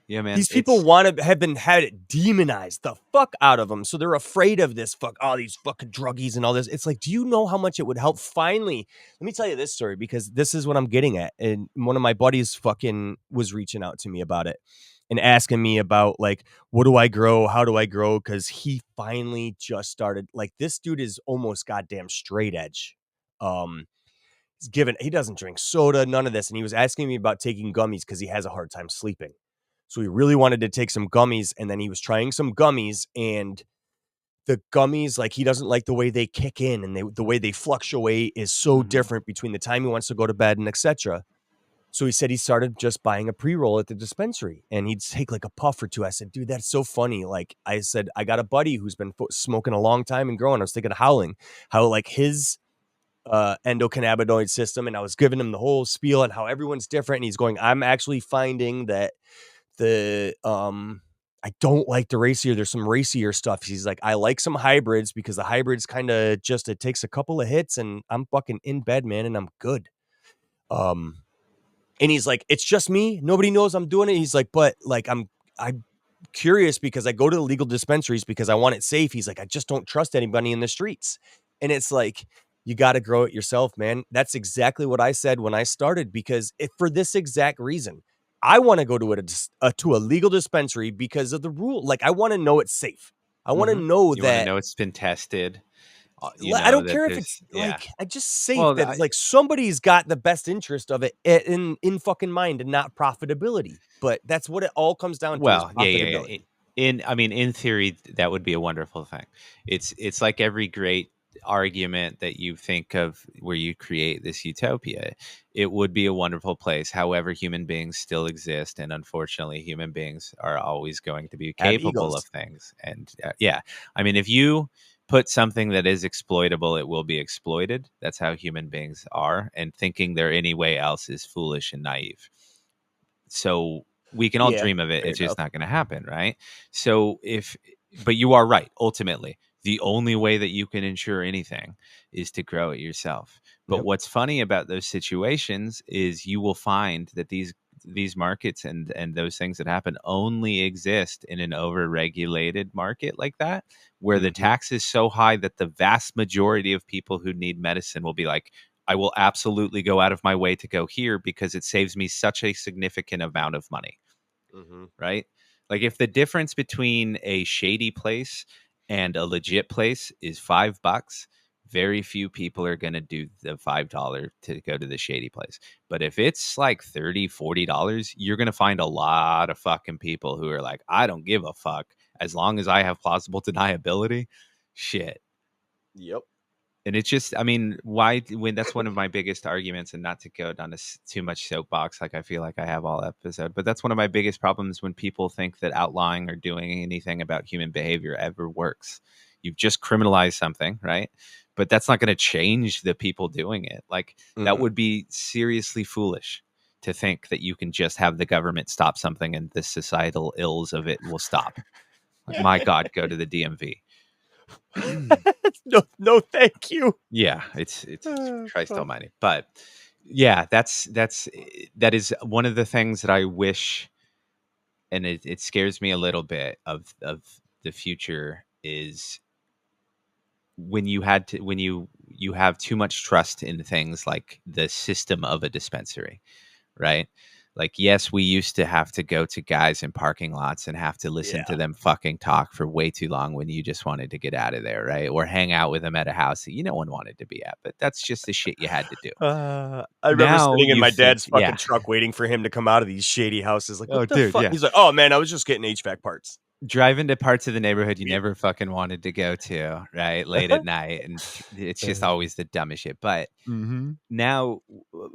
Yeah, man. these people want to have been had it demonized the fuck out of them, so they're afraid of this all these fucking druggies and all this. It's like, do you know how much it would help? Finally, let me tell you this story because this is what I'm getting at. And one of my buddies fucking was reaching out to me about it and asking me about like, what do I grow? How do I grow? Because he finally just started. Like this dude is almost goddamn straight edge. Um, he doesn't drink soda, none of this, and he was asking me about taking gummies because he has a hard time sleeping. So he really wanted to take some gummies, and then he was trying some gummies, and the gummies, like he doesn't like the way they kick in, and the way they fluctuate is so Mhm. different between the time he wants to go to bed and etc. So he said he started just buying a pre-roll at the dispensary, and he'd take like a puff or two. I said, dude, that's so funny. Like I said, I got a buddy who's been smoking a long time and growing. I was thinking of Howling, how like his endocannabinoid system, and I was giving him the whole spiel on how everyone's different. And he's going, I'm actually finding that I don't like the racier. There's some racier stuff. He's like, I like some hybrids because the hybrids kind of just, it takes a couple of hits and I'm fucking in bed, man, and I'm good. Um, and he's like, it's just me. Nobody knows I'm doing it. He's like, but like, I'm curious because I go to the legal dispensaries because I want it safe. He's like, I just don't trust anybody in the streets. And it's like, you got to grow it yourself, man. That's exactly what I said when I started, because if for this exact reason, I want to go to to a legal dispensary because of the rule. Like, I want to know it's safe. I want to Mhm. know You want to that know it's been tested. I don't That care if there's, it's yeah. like I just safe Well, that it's like somebody's got the best interest of it in fucking mind and not profitability. But that's what it all comes down to is Well, yeah, yeah, yeah. profitability. in theory, that would be a wonderful thing. It's like every great argument that you think of where you create this utopia. It would be a wonderful place. However, human beings still exist, and unfortunately, human beings are always going to be Have capable of egos. things. And yeah, I mean, if you put something that is exploitable, it will be exploited. That's how human beings are, and thinking they're any way else is foolish and naive. So we can all Yeah, dream of it. fair It's just enough. not going to happen, right? So but you are right. Ultimately, the only way that you can ensure anything is to grow it yourself. But Yep. what's funny about those situations is you will find that these markets and those things that happen only exist in an overregulated market like that, where the Mhm. tax is so high that the vast majority of people who need medicine will be like, I will absolutely go out of my way to go here because it saves me such a significant amount of money, Mhm. right? Like if the difference between a shady place and a legit place is $5, very few people are going to do the $5 to go to the shady place. But if it's like $30, $40, you're going to find a lot of fucking people who are like, I don't give a fuck as long as I have plausible deniability. Shit. Yep. And it's just, I mean, why, when that's one of my biggest arguments, and not to go down to too much soapbox, like I feel like I have all episode, but that's one of my biggest problems when people think that outlawing or doing anything about human behavior ever works. You've just criminalized something, right? But that's not going to change the people doing it. Like, that Mm-mm. would be seriously foolish to think that you can just have the government stop something and the societal ills of it will stop. Like, my God, go to the DMV. No, no, thank you. Yeah, it's Oh, Christ fuck. Almighty. But yeah, that is one of the things that I wish, and it scares me a little bit of the future is when you have too much trust in things like the system of a dispensary, right? Like, yes, we used to have to go to guys in parking lots and have to listen to Yeah. them fucking talk for way too long when you just wanted to get out of there, right? Or hang out with them at a house that no one wanted to be at, but that's just the shit you had to do. I remember Now sitting in you my think, dad's fucking yeah. truck waiting for him to come out of these shady houses. Like, Oh, what the dude, fuck? yeah. He's like, oh man, I was just getting HVAC parts. Driving to parts of the neighborhood you Weird. never fucking wanted to go to, right? Late at night. And it's just always the dumbest shit. But Mhm. now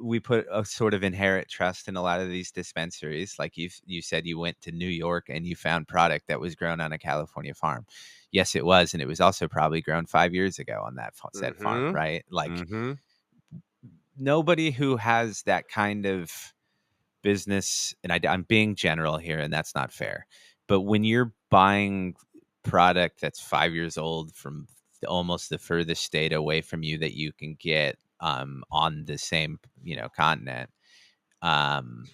we put a sort of inherent trust in a lot of these dispensaries. Like you said, you went to New York and you found product that was grown on a California farm. Yes, it was, and it was also probably grown 5 years ago on that said farm, Mhm. right? Like, Mhm. nobody who has that kind of business, and I'm being general here, and that's not fair. But when you're buying product that's 5 years old from almost the furthest state away from you that you can get, on the same continent, um,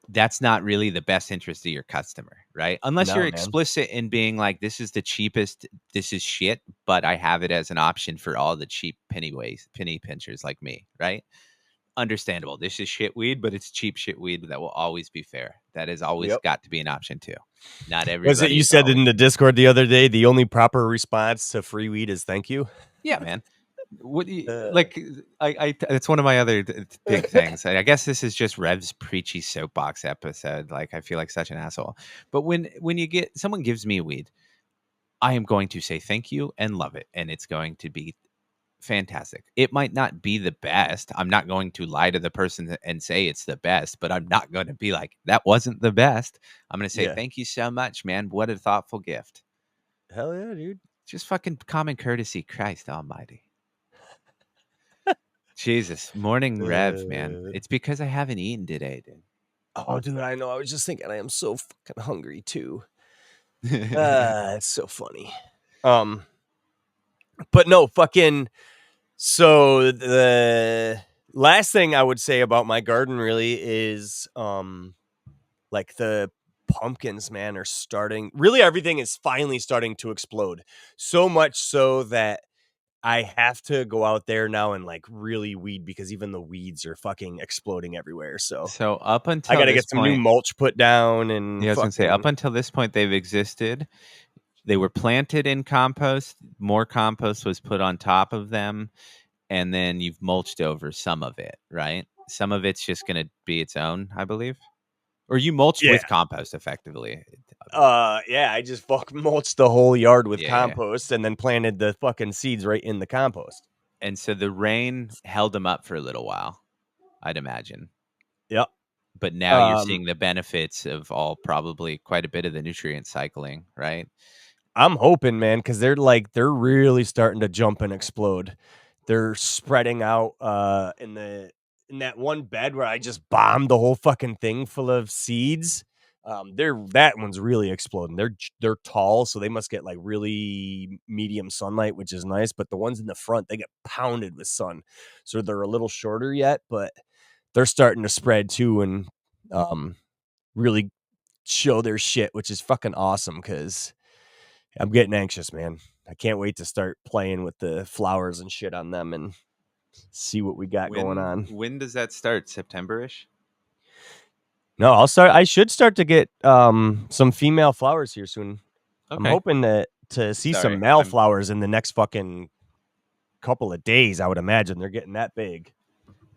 that's not really the best interest of your customer, right? Unless you're No, man. explicit in being like, this is the cheapest, this is shit, but I have it as an option for all the cheap penny pinchers like me, right? Understandable. This is shit weed, but it's cheap shit weed that will always be fair. That has always Yep. got to be an option too. Not Was it everybody you is said always. in the Discord the other day, the only proper response to free weed is thank you? Yeah, man. What do you, Uh. like? It's one of my other big things. I guess this is just Rev's preachy soapbox episode. Like, I feel like such an asshole. But when you get someone gives me weed, I am going to say thank you and love it, and it's going to be fantastic. It might not be the best. I'm not going to lie to the person and say it's the best, but I'm not going to be like, that wasn't the best. I'm going to say, Yeah. thank you so much, man. What a thoughtful gift. Hell yeah, dude. Just fucking common courtesy. Christ almighty. Jesus. Morning Rev, man. Uh, It's because I haven't eaten today, oh, dude, I know. I was just thinking I am so fucking hungry too. dude. It's so funny. Um, but no, fucking. So the last thing I would say about my garden really is, like the pumpkins, man, are starting. Really, everything is finally starting to explode. So much so that I have to go out there now and like really weed because even the weeds are fucking exploding everywhere. So So up I until got to this get some new point, mulch put down and yeah, I was gonna say, up fucking until this point, they've existed. They were planted in compost. More compost was put on top of them, and then you've mulched over some of it, right? Some of it's just going to be its own, I believe. Or you mulched yeah. with compost effectively. Yeah, I just fucking mulched the whole yard with Yeah. compost and then planted the fucking seeds right in the compost. And so the rain held them up for a little while, I'd imagine. Yep. But now you're Um, seeing the benefits of all probably quite a bit of the nutrient cycling, right? I'm hoping, man, because they're really starting to jump and explode. They're spreading out in that one bed where I just bombed the whole fucking thing full of seeds. That one's really exploding. They're tall, so they must get like really medium sunlight, which is nice. But the ones in the front, they get pounded with sun, so they're a little shorter yet, but they're starting to spread too and really show their shit, which is fucking awesome because I'm getting anxious, man. I can't wait to start playing with the flowers and shit on them and see what we got going on. When does that start? September-ish? No, I should start to get some female flowers here soon. I'm Okay. hoping to see some Sorry. male flowers in the next fucking couple of days. I would imagine they're getting that big.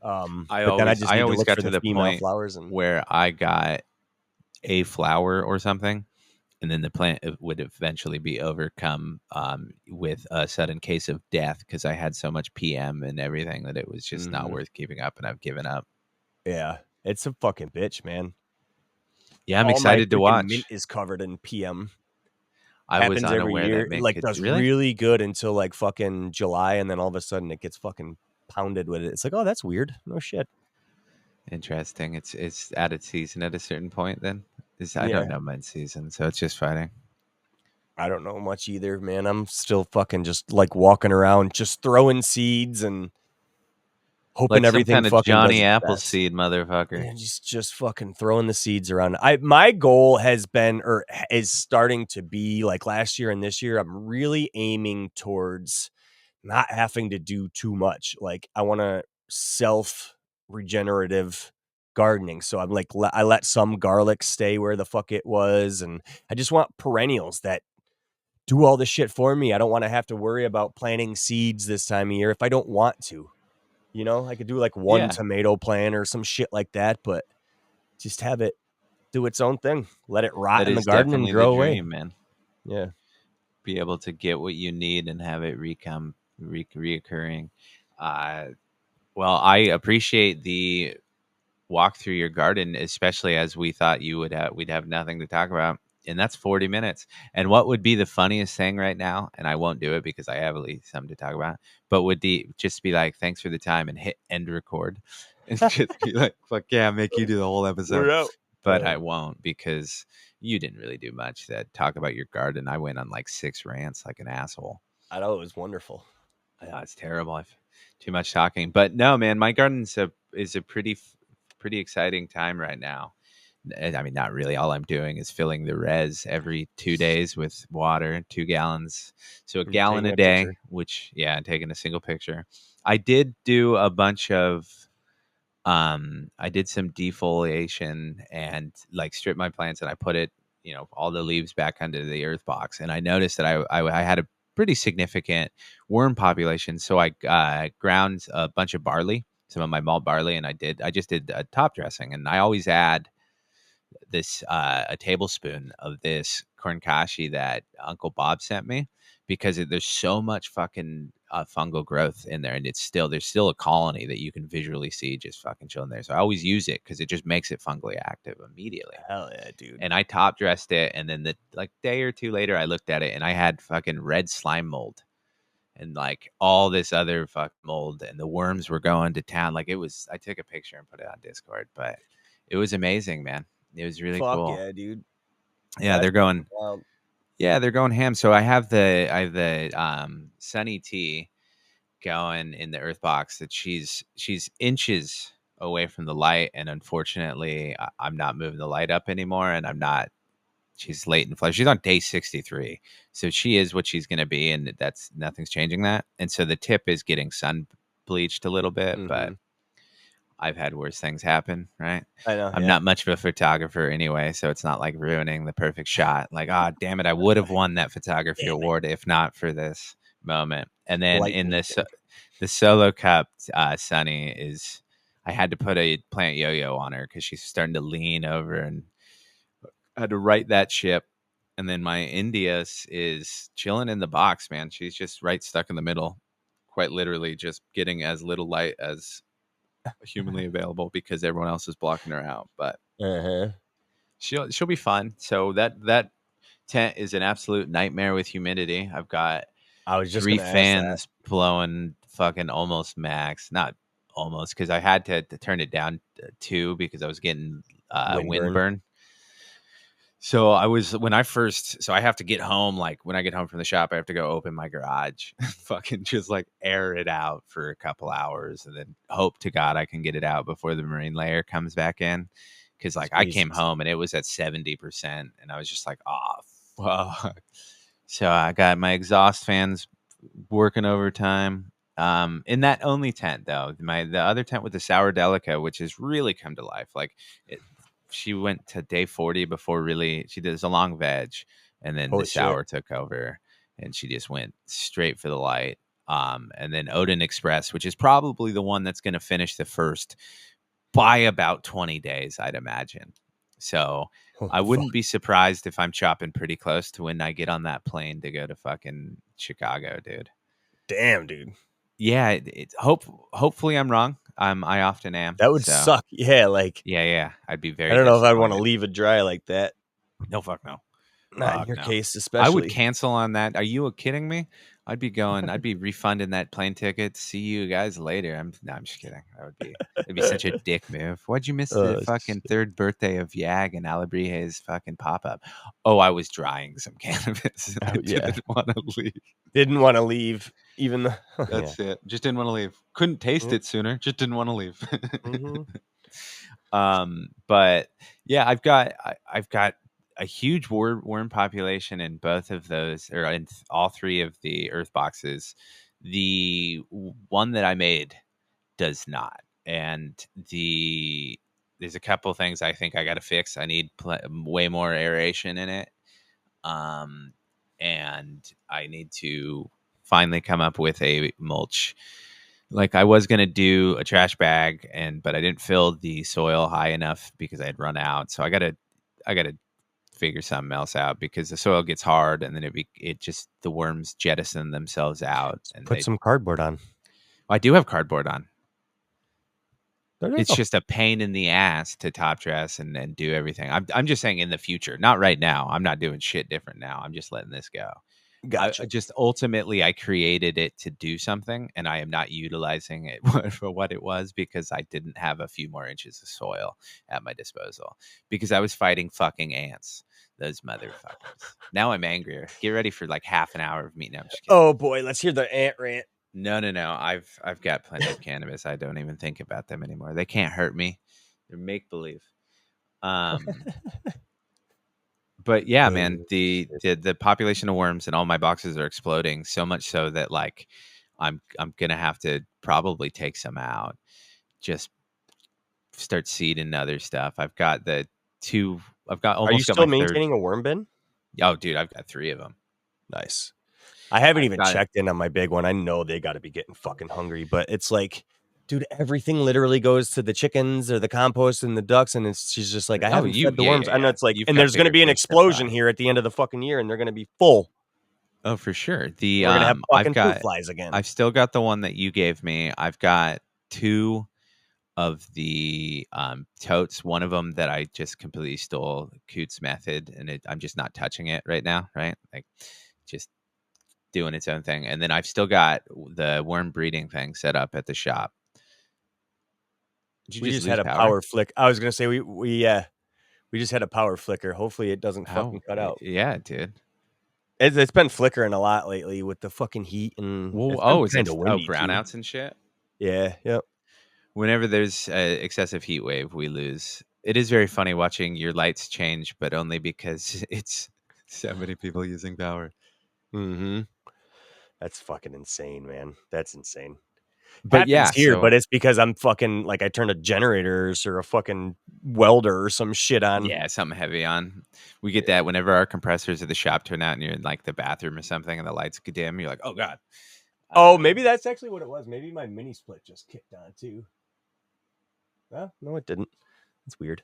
But then I just I need to always look got for to the the female point flowers and where I got a flower or something, and then the plant would eventually be overcome with a sudden case of death because I had so much PM and everything that it was just not mhm. worth keeping up, and I've given up. Yeah, it's a fucking bitch, man. Yeah, I'm All my excited to freaking mint watch. is covered in PM. I was Happens every unaware that year. It, mint like, could does really really good until, like, fucking July, and then all of a sudden it gets fucking pounded with it. It's like, "Oh, that's weird. No shit." interesting. It's at its season at a certain point. Then I don't Yeah. know mint season, so it's just fighting. I don't know much either, man. I'm still fucking just, like, walking around, just throwing seeds and hoping Like some everything kind of fucking does Johnny its best. Appleseed motherfucker. Yeah, just fucking throwing the seeds around. My goal has been or is starting to be, like, last year and this year, I'm really aiming towards not having to do too much. Like I want to self regenerative gardening. So I'm like, I let some garlic stay where the fuck it was. And I just want perennials that do all the shit for me. I don't want to have to worry about planting seeds this time of year if I don't want to. You know, I could do like one Yeah, tomato plant or some shit like that, but just have it do its own thing. Let it rot that in the is garden and definitely the grow away. dream, man. Yeah. Be able to get what you need and have it reoccurring. Uh, well, I appreciate the walk through your garden, especially as we thought we'd have nothing to talk about. And that's 40 minutes. And what would be the funniest thing right now? And I won't do it because I have at least something to talk about. But would the just be like, thanks for the time and hit end record, and just be like, fuck yeah, make you do the whole episode. We're out. But I won't because you didn't really do much to talk about your garden. I went on like 6 rants like an asshole. I know it was wonderful. Yeah, it's terrible. I've too much talking. But no, man, my garden's a is a pretty exciting time right now. I mean, not really. All I'm doing is filling the res every 2 days with water, 2 gallons. So a You're gallon taking a a day, picture. which yeah, I'm taking a single picture. I did do a bunch of I did some defoliation and like strip my plants and I put it, all the leaves back under the earth box. And I noticed that I had a pretty significant worm population. So I ground a bunch of barley, some of my malt barley, and I just did a top dressing. And I always add this a tablespoon of this corn kashi that Uncle Bob sent me because there's so much fucking fungal growth in there, and there's still a colony that you can visually see just fucking chilling there. So I always use it because it just makes it fungally active immediately. Hell yeah, dude. And I top dressed it, and then the like day or two later, I looked at it, and I had fucking red slime mold and like all this other fuck mold, and the worms were going to town. Like it was, I took a picture and put it on Discord, but it was amazing, man. It was really Fuck cool. yeah, dude. Yeah, That's they're fucking going. wild. Yeah, they're going ham. So I have the Sunny Tea going in the earth box that she's inches away from the light, and unfortunately, I'm not moving the light up anymore, and I'm not. She's late in flight. She's on day 63, so she is what she's going to be, and that's nothing's changing that. And so the tip is getting sun bleached a little bit, but Mhm. I've had worse things happen, right? I know, I'm yeah. not much of a photographer anyway, so it's not like ruining the perfect shot. Like, ah, damn it, I would have won that photography Damn it. award if not for this moment. And then Light in wasting. the solo cup, Sunny is. I had to put a plant yo-yo on her because she's starting to lean over, and I had to right that ship. And then my India is chilling in the box, man. She's just right stuck in the middle, quite literally just getting as little light as humanly available because everyone else is blocking her out. But Uh-huh. she'll be fun. So that tent is an absolute nightmare with humidity. I've got I was just 3 gonna ask that. fans blowing fucking almost max. Not almost, because I had to turn it down to 2 because I was getting Windburn. windburn. So I was when I first so I have to get home, like, when I get home from the shop, I have to go open my garage, fucking just, like, air it out for a couple hours and then hope to God I can get it out before the marine layer comes back in. Because like, I came Jesus. home and it was at 70%, and I was just like, "Oh, fuck." So I got my exhaust fans working overtime. In that only tent though, the other tent with the sour delica, which has really come to life. Like it, she went to day 40 before really she did a long veg, and then the Holy shit. sour took over, and she just went straight for the light. And then Odin Express, which is probably the one that's going to finish the first by about 20 days, I'd imagine. So Oh, I fuck. wouldn't be surprised if I'm chopping pretty close to when I get on that plane to go to fucking Chicago, dude. Damn, dude. Yeah, hopefully I'm wrong. I often am. That would So suck. Yeah, like, yeah, I'd be I very don't know if I'd wanna disappointed. leave it dry like that. No, fuck no. Not in Fuck your no. case, I would especially. cancel on that. Are you kidding me? I'd be refunding that plane ticket. See you guys later. I'm just kidding. It'd be such a dick move. Why'd you miss the fucking Shit. third birthday of Yag and Alabrije's fucking pop up? Oh, I was drying some cannabis and I Oh, yeah. didn't want to leave. Didn't wanna leave even though yeah. That's it. Just didn't want to leave. Couldn't taste Mm, it sooner. Just didn't want to leave. mhm. But yeah, I've got a huge worm population in both of those, or in all 3 of the earth boxes. The one that I made does not, and there's a couple things I think I got to fix. I need way more aeration in it, um, and I need to finally come up with a mulch. Like, I was gonna do a trash bag, but I didn't fill the soil high enough because I had run out. So I gotta figure something else out because the soil gets hard, and then it just the worms jettison themselves out, and Put some cardboard on. I do have cardboard on. There you It's go. just a pain in the ass to top dress and do everything. I'm just saying in the future, not right now. I'm not doing shit different now. I'm just letting this go. I Gotcha. just ultimately I created it to do something, and I am not utilizing it for what it was because I didn't have a few more inches of soil at my disposal because I was fighting fucking ants. Those motherfuckers. Now I'm angrier. Get ready for like half an hour of me. No, I'm just kidding. Oh, boy, let's hear the ant rant. No, no, no. I've got plenty of cannabis. I don't even think about them anymore. They can't hurt me. They're make believe. Um, but yeah, man, Oh, the, shit. the the population of worms in all my boxes are exploding so much so that like I'm gonna have to probably take some out. Just start seeding other stuff. I've got Are you almost got still my third. maintaining a worm bin? Oh, dude, I've got 3 of them. Nice. I haven't I've even got checked in on my big one. I know they gotta be getting fucking hungry, but it's like, dude, everything literally goes to the chickens or the compost and the ducks, and she's just like, "I oh haven't you fed the yeah worms." yeah And yeah. it's like You've and got there's gonna bigger be an fish to explosion fry. here at the end of the fucking year, and they're gonna be full. Oh, for sure. We're gonna have fucking fruit flies again. I've still got the one that you gave me. I've got 2 of the, totes. One of them that I just completely stole Coots' method, and I'm just not touching it right now, right? Like, just doing its own thing. And then I've still got the worm breeding thing set up at the shop. Did you We just just had lose a power? power flick. I was gonna say we just had a power flicker. Hopefully, it doesn't How? fucking cut out. Yeah, it did. It's been flickering a lot lately with the fucking heat, and Well, it's been oh, is kinda it windy too. brownouts and shit? Yeah, yep. Whenever there's a excessive heat wave, we lose. It is very funny watching your lights change, but only because it's so many people using power. Mhm. That's fucking insane, man. That's insane. But Happens yeah, here, but so it's because I'm fucking like, I turned a generators or a fucking welder or some shit on. yeah, something heavy on. We get Yeah. that whenever our compressors at the shop turn out and you're in like the bathroom or something and the lights go dim, you're like, oh God. Oh, maybe Um, that's actually what it was. Maybe my mini split just kicked on too. Well, no, it didn't. It's weird.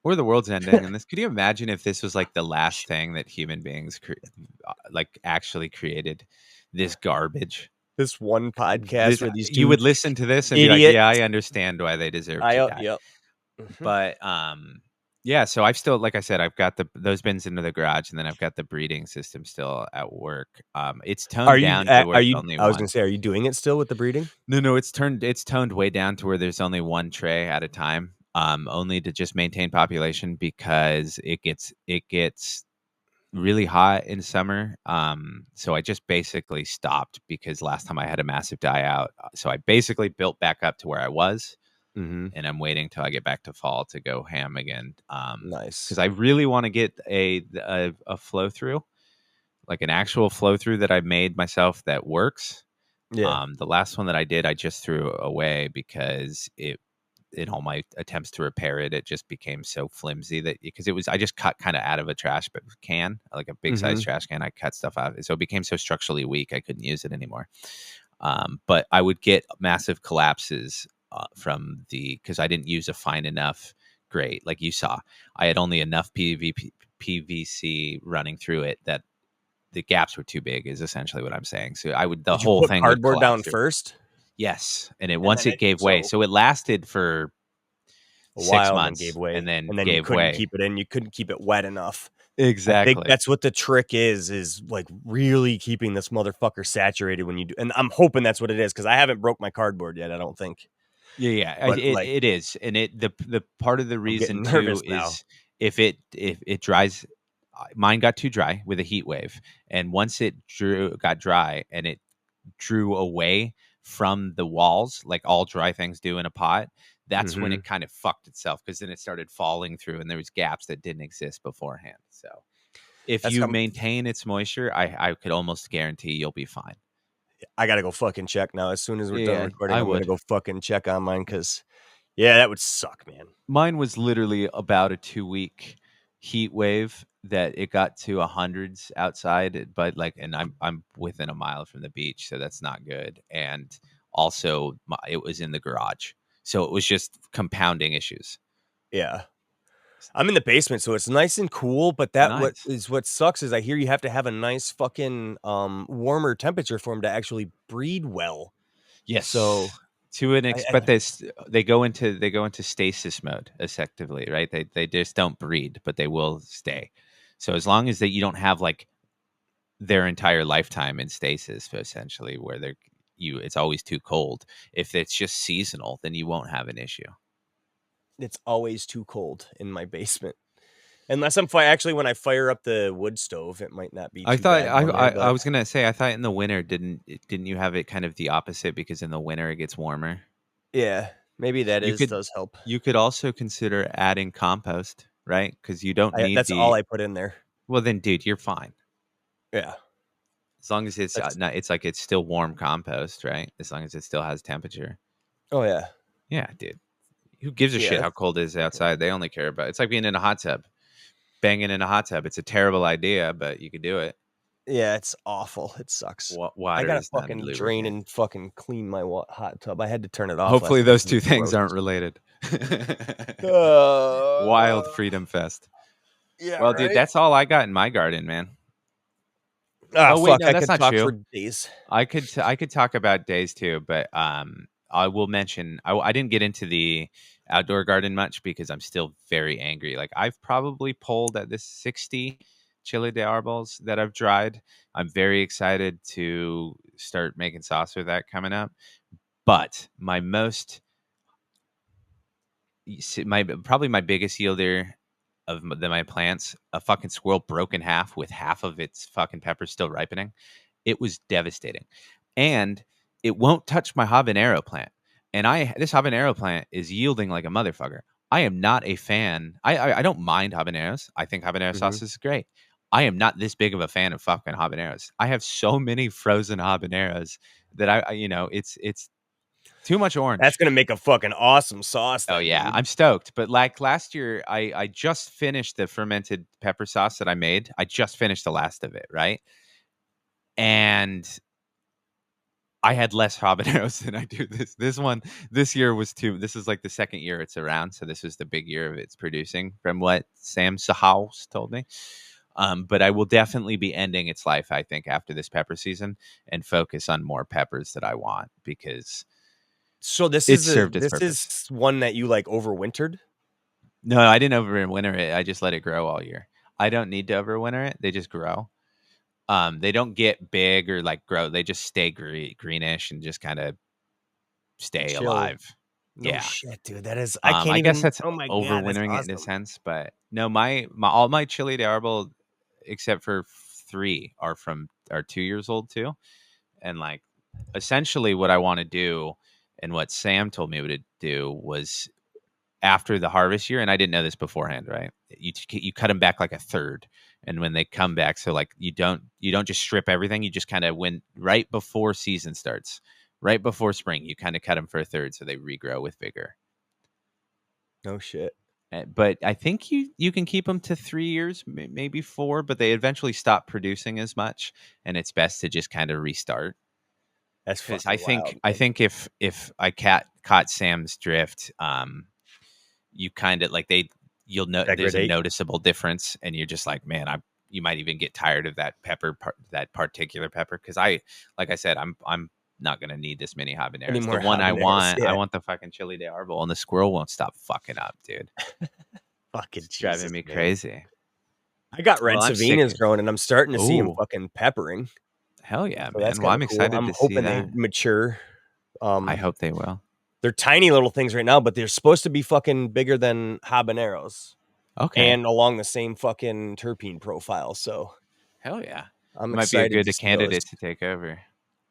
or the world's ending. And this, could you imagine if this was like the last thing that human beings like actually created? This garbage. This one podcast This where these you 2 would listen to this and be like, yeah, idiots I understand why they deserve to die. yep. Mhm. But yeah, so I've still, like I said, I've got those bins into the garage, and then I've got the breeding system still at work. It's toned down to where Are it's you only I was gonna one. say, are you doing it still with the breeding? No, it's toned way down to where there's only one tray at a time. Only to just maintain population because it gets really hot in summer. So I just basically stopped because last time I had a massive die out. So I basically built back up to where I was, Mhm. and I'm waiting till I get back to fall to go ham again. Because Nice. I really want to get a flow through, like an actual flow through that I made myself that works. Yeah. The last one that I did, I just threw away because in all my attempts to repair it, it just became so flimsy that because it was I just cut kind of out of a trash can, like a big size Mhm. trash can. I cut stuff out, so it became so structurally weak I couldn't use it anymore. But I would get massive collapses from because I didn't use a fine enough grate, like you saw. I had only enough PVC running through it that the gaps were too big. Is essentially what I'm saying. So the Did you whole put thing would cardboard down collapse through. first? Yes, and it And once then it gave way, so it lasted for a 6 while and then gave months and way, then and then you gave couldn't way. keep it in, you couldn't keep it wet enough. I think Exactly. that's what the trick is, like, really keeping this motherfucker saturated when you do, and I'm hoping that's what it is because I haven't broke my cardboard yet, I don't think. Yeah, But, it like, it is, and the part of the I'm reason getting nervous too now. is if it dries. Mine got too dry with a heat wave, and once it got dry and it drew away from the walls, like all dry things do in a pot, that's when Mhm. it kind of fucked itself because then it started falling through, and there was gaps that didn't exist beforehand. So if That's you how maintain its moisture, I could almost guarantee you'll be fine. I gotta go fucking check now. As soon as we're done Yeah, recording, I I'm gonna would. go fucking check on mine because, yeah, that would suck, man. Mine was literally about a 2-week heat wave that it got to hundreds outside, but like, and I'm within a mile from the beach, so that's not good. And also, it was in the garage, so it was just compounding issues. Yeah. I'm in the basement, so it's nice and cool, but that Nice. what sucks is I hear you have to have a nice fucking, warmer temperature for them to actually breed well. So, Yes, to an I but they go into stasis mode effectively, right? They just don't breed, but they will stay. So as long as that you don't have like their entire lifetime in stasis, essentially, where it's always too cold. If it's just seasonal, then you won't have an issue. it's always too cold in my basement. Unless I'm actually, when I fire up the wood stove, it might not be I too thought bad down there, I but was gonna say I thought in the winter didn't you have it kind of the opposite because in the winter it gets warmer. yeah, maybe that You is could does help. you could also consider adding compost, right? Because you don't I need That's all the I put in there. well then, dude, you're fine Yeah, as long as it's that's not. It's like it's still warm compost, right? As long as it still has temperature. oh, yeah. Yeah, dude. Who gives a Yeah, shit how that's cold it is outside? They only care about it's like being in a hot tub. Banging in a hot tub. It's a terrible idea, but you could do it. yeah, it's awful, it sucks. I Water gotta is not a fucking drain lubricant. and fucking clean my hot tub. I had to turn it off last Hopefully, night those because it two was things gross aren't as related. Uh, Wild freedom fest. yeah, Well, dude, right? that's all I got in my garden, man. Ah, Oh wait, fuck, no, I that's could not talk for true. days. I could talk about days too, but I will mention I didn't get into the outdoor garden much because I'm still very angry. Like I've probably pulled at this 60 chili de arbors that I've dried. I'm very excited to start making sauce with that coming up. But my probably my biggest yielder of my plants, a fucking squirrel broke in half with half of its fucking peppers still ripening. It was devastating, and it won't touch my habanero plant. And this habanero plant is yielding like a motherfucker. I am not a fan. I don't mind habaneros. I think habanero Mhm. sauce is great. I am not this big of a fan of fucking habaneros. I have so many frozen habaneros that it's too much That's orange. gonna make a fucking awesome sauce Oh then, yeah, dude. I'm stoked. But like last year, I just finished the fermented pepper sauce that I made. I just finished the last of it, right? And I had less habaneros than I do this year was too. This is like the second year it's around, so this was the big year of its producing, from what Sam Sahouse told me. But I will definitely be ending its life, I think, after this pepper season, and focus on more peppers that I want, because So it served its this purpose. is one that you like overwintered? No, I didn't overwinter it. I just let it grow all year. I don't need to overwinter it. They just grow. They don't get big or like grow. They just stay greenish and just kind of stay Chill. alive. No Yeah. shit, dude. That is I can't I guess even that's oh my god, that's overwintering it in a awesome. sense, but no, my all my chili de arbol, except for 3, are 2 years old too. And like, essentially, what I want to do, and what Sam told me to do, was after the harvest year, and I didn't know this beforehand, right? You cut them back like a third, and when they come back, so like you don't just strip everything. You just kind of, when right before season starts, right before spring, you kind of cut them for a third so they regrow with vigor. No shit. But I think you can keep them to 3 years, maybe 4, but they eventually stop producing as much, and it's best to just kind of restart. That's Because fucking wild, I man. think if I caught Sam's drift, you kind of like you'll know there's a Degradate noticeable difference, and you're just like, man, you might even get tired of that that particular pepper. Because like I said, I'm not gonna need this many habaneros. The anymore one habaneros. I Yeah. want the fucking chili de arbol, and the squirrel won't stop fucking up, dude. Fucking It's driving Jesus, me man. crazy. I got Well, red I'm sick savinas of. growing and I'm starting to see them Oh, fucking peppering. hell yeah, So that's man. Well, kind I'm of cool. excited I'm to see hoping they that. mature. I Um, hope they will. they're tiny little things right now, but they're supposed to be fucking bigger than habaneros Okay. and along the same fucking terpene profile. So Hell yeah. I'm It might be a excited good to see those. candidate to take over.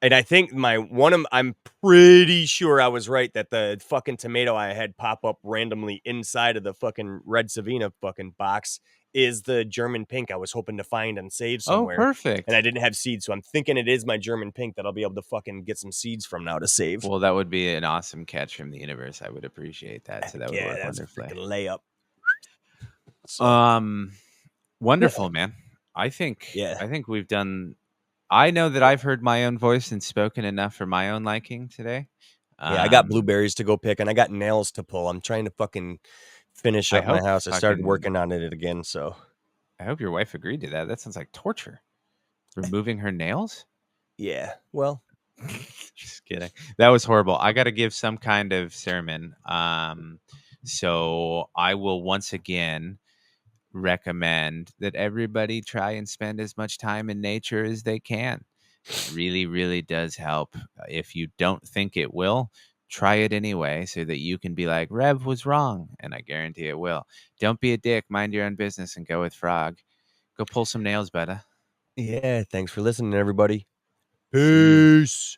And I think I'm pretty sure I was right that the fucking tomato I had pop up randomly inside of the fucking red Savina fucking box is the German pink I was hoping to find and save Oh, somewhere. And I perfect. didn't have seeds, so I'm thinking it is my German pink that I'll be able to fucking get some seeds from now to save. Well, that would be an awesome catch from the universe. I would appreciate that. So Heck that would yeah, work that's a wonderfully. freaking layup. So Um, Wonderful, man. yeah. I think we've done. I know that I've heard my own voice and spoken enough for my own liking today. Yeah, I got Um, blueberries to go pick and I got nails to pull. I'm trying to fucking finish I up my hope house. I started fucking working on it again, so I hope your wife agreed to that. That sounds like torture. Removing her nails? yeah. Well, Just kidding. That was horrible. I got to give some kind of sermon. So I will once again recommend that everybody try and spend as much time in nature as they can. It really, really does help. If you don't think it will, try it anyway so that you can be like, Rev was wrong. And I guarantee it will. Don't be a dick. Mind your own business and go with Frog. Go pull some nails, better. yeah, thanks for listening, everybody. See you. Peace.